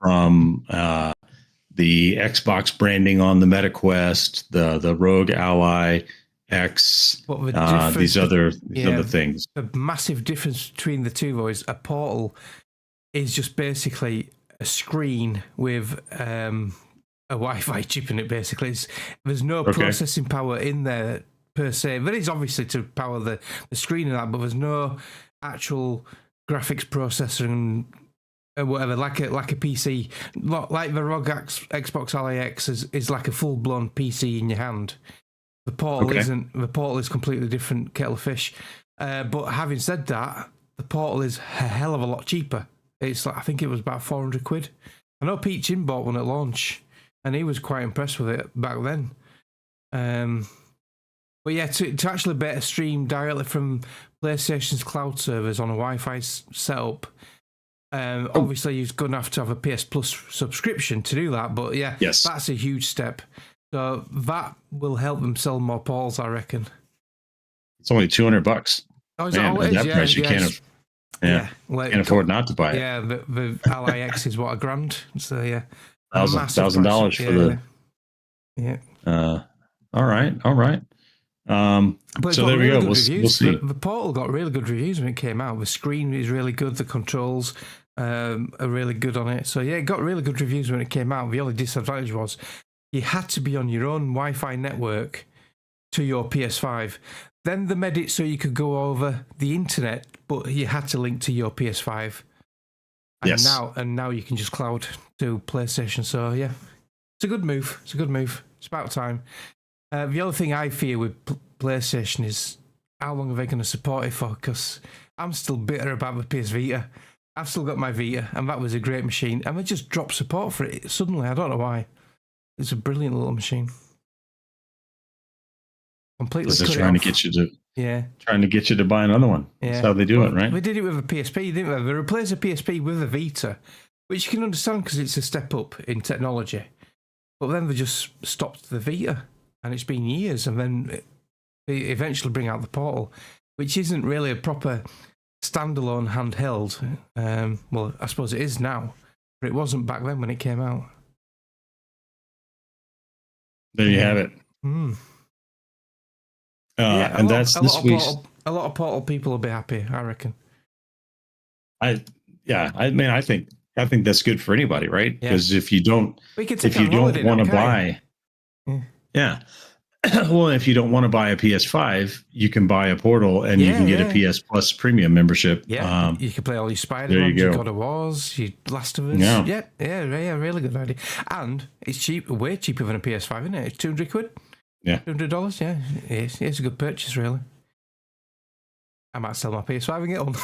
from the Xbox branding on the MetaQuest, the ROG Ally X, these other things. The massive difference between the two, though, is a Portal is just basically a screen with a Wi-Fi chip in it. Basically, there's no processing power in there per se. There is obviously to power the screen and that, but there's no actual graphics processor and whatever, like a PC, like the ROG Xbox Ally X is like a full blown PC in your hand. The Portal isn't. The Portal is completely different kettle of fish. But having said that, the Portal is a hell of a lot cheaper. It's like, I think it was about £400. I know Pete Chin bought one at launch, and he was quite impressed with it back then. But yeah, to actually better stream directly from PlayStation's cloud servers on a Wi-Fi setup. Obviously, you're going to have a PS Plus subscription to do that, but that's a huge step. So that will help them sell more Portals, I reckon. It's only $200. Oh, is that all it is? That price, you can't afford not to buy it. Yeah, the Ally X is what, $1,000? So yeah, $1,000 for the. Yeah. All right. But so there we go. We'll see. The Portal got really good reviews when it came out. The screen is really good. The controls are really good on it. So yeah, it got really good reviews when it came out. The only disadvantage was you had to be on your own Wi-Fi network to your PS5. Then they made it so you could go over the internet, but you had to link to your PS5. And now you can just cloud to PlayStation. So yeah, it's a good move. It's about time. The other thing I fear with PlayStation is how long are they going to support it for? Because I'm still bitter about the PS Vita. I've still got my Vita, and that was a great machine. And they just dropped support for it suddenly. I don't know why. It's a brilliant little machine. Completely trying to get you to buy another one. Yeah. That's how they do it, right? They did it with a PSP, didn't they? They replaced a PSP with a Vita, which you can understand because it's a step up in technology. But then they just stopped the Vita. And it's been years, and then they eventually bring out the Portal, which isn't really a proper standalone handheld. Well, I suppose it is now, but it wasn't back then when it came out. There you have it. And that's this week's. A lot of Portal people will be happy, I reckon. I think that's good for anybody, right? Because if you don't want to buy. Yeah. Well, if you don't want to buy a PS5, you can buy a Portal and you can get a PS Plus premium membership. Yeah, you can play all your Spider-Man, your God of Wars, your Last of Us. Yeah, really good idea. And it's cheap, way cheaper than a PS5, isn't it? It's £200. Yeah. $200, yeah. It's a good purchase, really. I might sell my PS5 and get one.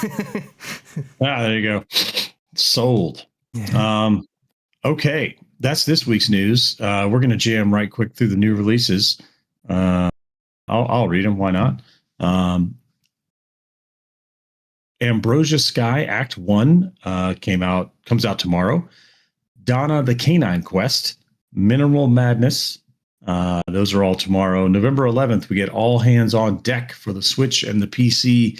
There you go. Sold. Yeah. Okay. That's this week's news. We're going to jam right quick through the new releases. I'll read them. Why not? Ambrosia Sky Act 1 comes out tomorrow. Donna the Canine Quest, Mineral Madness, Those are all tomorrow. November 11th, we get All Hands on Deck for the Switch and the PC.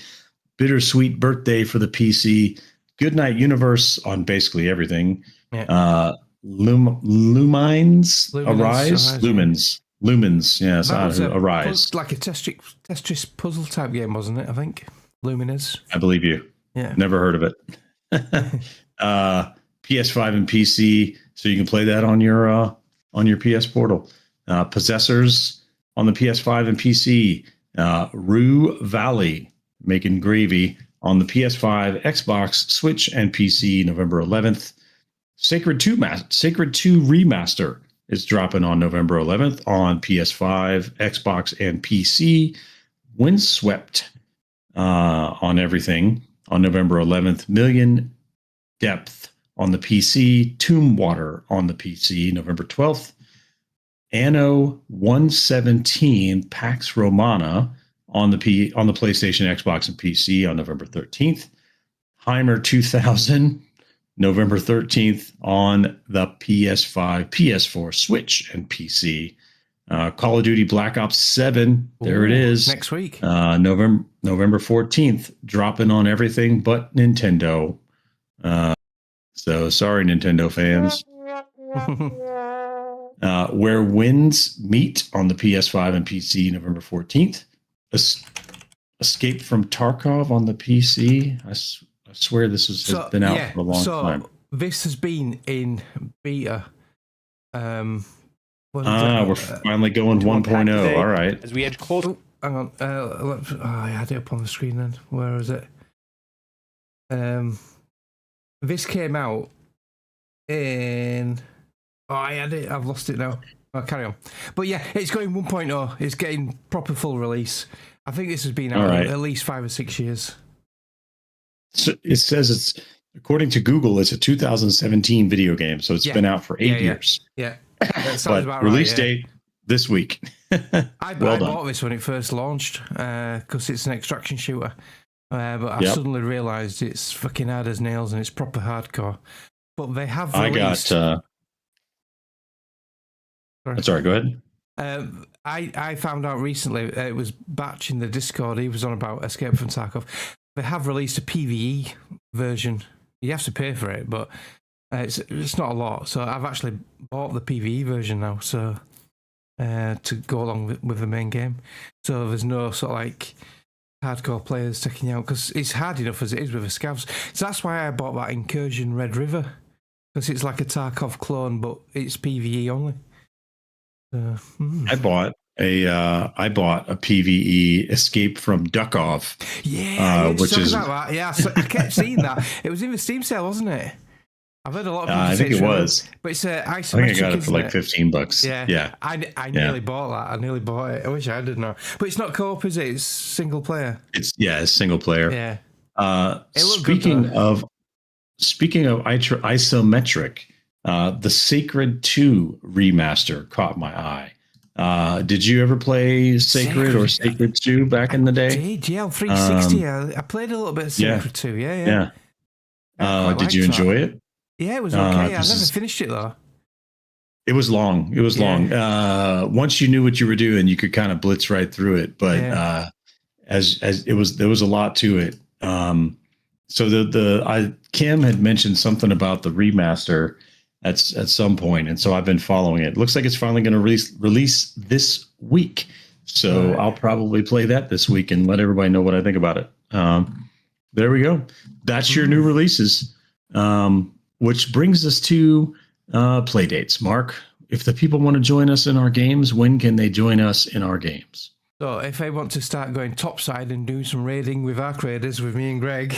Bittersweet Birthday for the PC. Goodnight Universe on basically everything. Yeah. Lumines Arise. Lumens. Yes, That was Arise. like a Tetris puzzle type game, wasn't it? I think Lumines. I believe you. Yeah. Never heard of it. PS5 and PC, so you can play that on your PS Portal. Possessors on the PS5 and PC. Rue Valley making gravy on the PS5, Xbox, Switch, and PC. November 11th. Sacred 2 Remaster is dropping on November 11th on PS5, Xbox, and PC. Windswept on everything on November 11th. Million Depth on the PC. Tomb Water on the PC, November 12th. Anno 117 Pax Romana on the PlayStation, Xbox, and PC on November 13th. Heimer 2000, November 13th on the PS5, PS4, Switch, and PC. Call of Duty Black Ops 7, there it is. Next week. November 14th, dropping on everything but Nintendo. So sorry, Nintendo fans. Where Winds Meet on the PS5 and PC, November 14th. Escape from Tarkov on the PC. I swear this has been out for a long time. This has been in beta. We're finally going 1.0. All right. As we edge closer. Hang on. I had it up on the screen then. Where is it? This came out in... Oh, I had it. I've lost it now. I'll carry on. But yeah, it's going 1.0. It's getting proper full release. I think this has been out at least 5 or 6 years. So it says it's, according to Google, it's a 2017 video game. So it's been out for 8 years. Yeah. That sounds about right. Release date this week. I bought this when it first launched because it's an extraction shooter. But I suddenly realised it's fucking hard as nails and it's proper hardcore. But they have released... Sorry, go ahead. I found out recently, it was Batch in the Discord, he was on about Escape from Tarkov. They have released a PvE version. You have to pay for it, but it's not a lot. So I've actually bought the PvE version now, so to go along with the main game. So there's no sort of like hardcore players taking you out, because it's hard enough as it is with the scavs. So that's why I bought that Incursion Red River, because it's like a Tarkov clone, but it's PvE only. I bought a PvE Escape from Duckov. Yeah, which is that. Yeah, I kept seeing that. It was in the Steam sale, wasn't it? I've heard a lot of people I think it was. But it's isometric. I think I got it for like $15. Yeah. I nearly bought that. I nearly bought it. I wish I did now. But it's not co-op, is it? It's single player. It's single player. Yeah. Speaking of isometric. The Sacred 2 remaster caught my eye. Did you ever play Sacred or Sacred 2 back in the day? I did, yeah, 360. I played a little bit of Sacred 2, yeah. Did you enjoy it? Yeah, it was okay. I never finished it though. It was long. Long. Once you knew what you were doing, you could kind of blitz right through it. But as it was, there was a lot to it. So Kim had mentioned something about the remaster at some point, and so I've been following it. Looks like it's finally going to release this week, so I'll probably play that this week and let everybody know what I think about it. There we go. That's your new releases, which brings us to play dates. Mark, if the people want to join us in our games, when can they join us in our games? So if they want to start going topside and doing some raiding with our creators, with me and Greg,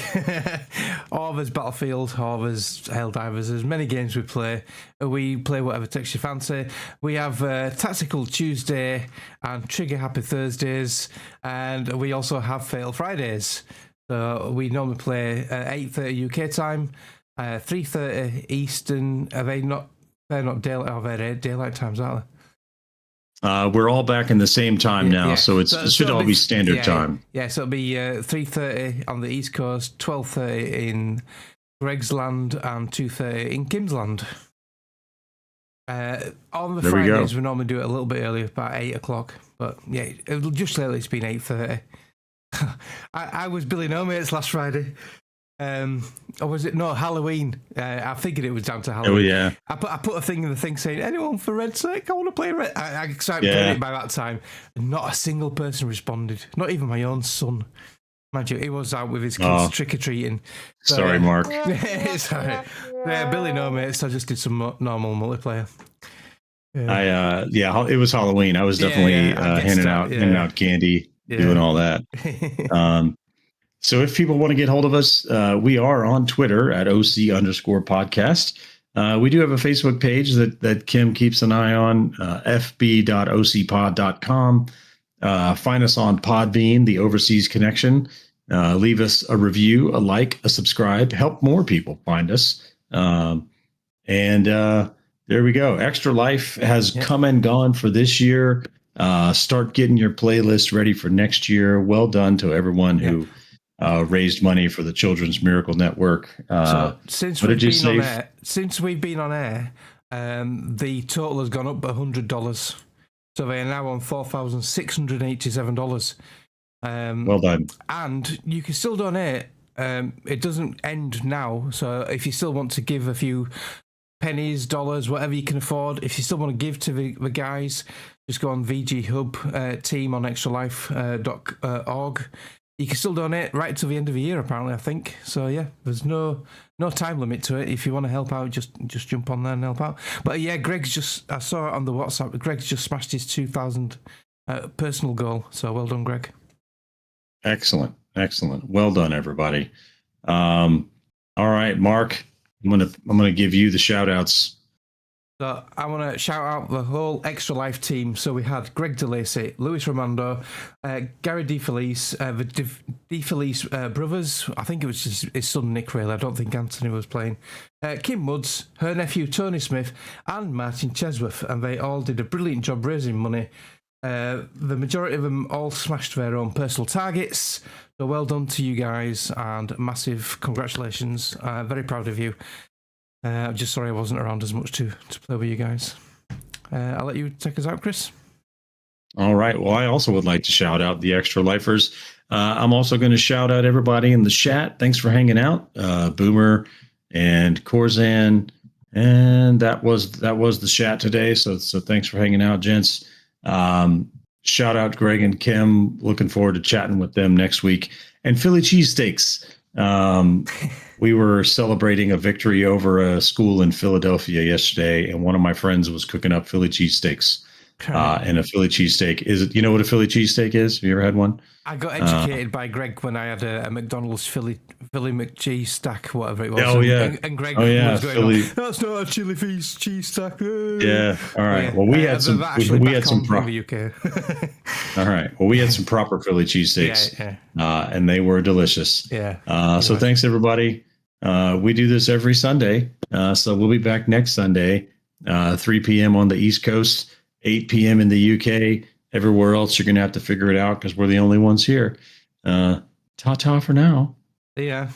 or there's Battlefield, or there's Helldivers, there's many games we play. We play whatever takes your fancy. We have Tactical Tuesday and Trigger Happy Thursdays, and we also have Fatal Fridays. So we normally play at 8:30 UK time, 3:30 Eastern. They're not daylight, they're daylight times, aren't they? We're all back in the same time now, so it should all be standard time. Yeah, so it'll be 3:30 on the East Coast, 12:30 in Greg's land, and 2:30 in Kim's land. On the There we go. Fridays, we normally do it a little bit earlier, about 8 o'clock. But yeah, just lately it's been 8:30. I was Billy No Mates last Friday. Or was it? No, Halloween. I figured it was down to Halloween. Oh, yeah. I put a thing in the thing saying, anyone for Red Sec? I want to play Red. I started Yeah. playing it by that time. And not a single person responded. Not even my own son. Mind you, he was out with his kids trick-or-treating. So, Sorry, Mark. it's all right. Yeah, Billy No Mates. I just did some normal multiplayer. It was Halloween. I was definitely handing out candy, doing all that. So if people want to get hold of us, we are on Twitter at OC_podcast. We do have a Facebook page that Kim keeps an eye on, fb.ocpod.com. Find us on Podbean, the Overseas Connection. Leave us a review, a like, a subscribe. Help more people find us. And there we go. Extra Life has come and gone for this year. Start getting your playlist ready for next year. Well done to everyone who raised money for the Children's Miracle Network. So since we've been on air, the total has gone up $100. So they are now on $4,687. Well done. And you can still donate. It doesn't end now. So if you still want to give a few pennies, dollars, whatever you can afford, if you still want to give to the guys, just go on VG Hub team on extralife.org. You can still donate right till the end of the year, apparently, I think. So, yeah, there's no time limit to it. If you want to help out, just jump on there and help out. But, yeah, I saw it on the WhatsApp. Greg's just smashed his 2,000 personal goal. So, well done, Greg. Excellent. Well done, everybody. All right, Mark, I'm gonna give you the shout outs. So I want to shout out the whole Extra Life team. So we had Greg DeLacy, Luis Romando, Gary DeFelice, the DeFelice brothers. I think it was just his son Nick, really. I don't think Anthony was playing. Kim Mudds, her nephew Tony Smith, and Martin Chesworth. And they all did a brilliant job raising money. The majority of them all smashed their own personal targets. So well done to you guys and massive congratulations. Very proud of you. I'm just sorry I wasn't around as much to play with you guys. I'll let you take us out, Chris. All right. Well, I also would like to shout out the Extra Lifers. I'm also going to shout out everybody in the chat. Thanks for hanging out. Boomer and Corzan. And that was the chat today. So thanks for hanging out, gents. Shout out Greg and Kim. Looking forward to chatting with them next week. And Philly cheesesteaks. We were celebrating a victory over a school in Philadelphia yesterday, and one of my friends was cooking up Philly cheesesteaks. And a Philly cheesesteak you know what a Philly cheesesteak is? Have you ever had one? I got educated by Greg when I had a McDonald's Philly McCheese stack, whatever it was. Oh, yeah. And Greg was going, Philly. that's not a chili feast cheese stack. Yeah. All right. Yeah. Well, we had some. We had some proper. All right. Well, we had some proper Philly cheesesteaks, and they were delicious. Yeah. So thanks everybody. We do this every Sunday, so we'll be back next Sunday, 3 p.m. on the East Coast, 8 p.m. in the UK. Everywhere else, you're going to have to figure it out because we're the only ones here. Ta-ta for now. Yeah.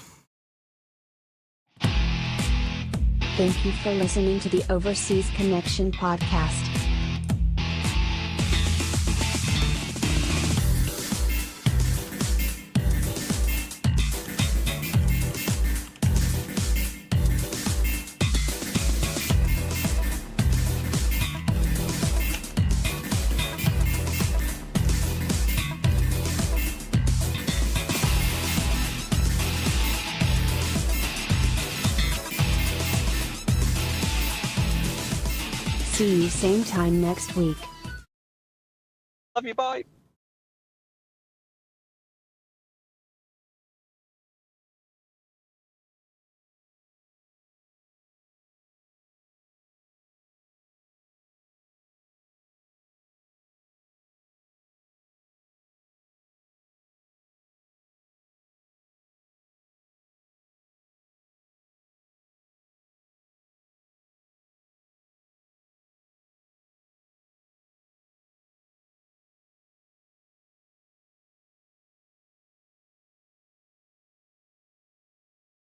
Thank you for listening to the Overseas Connection podcast. See you same time next week. Love you, bye.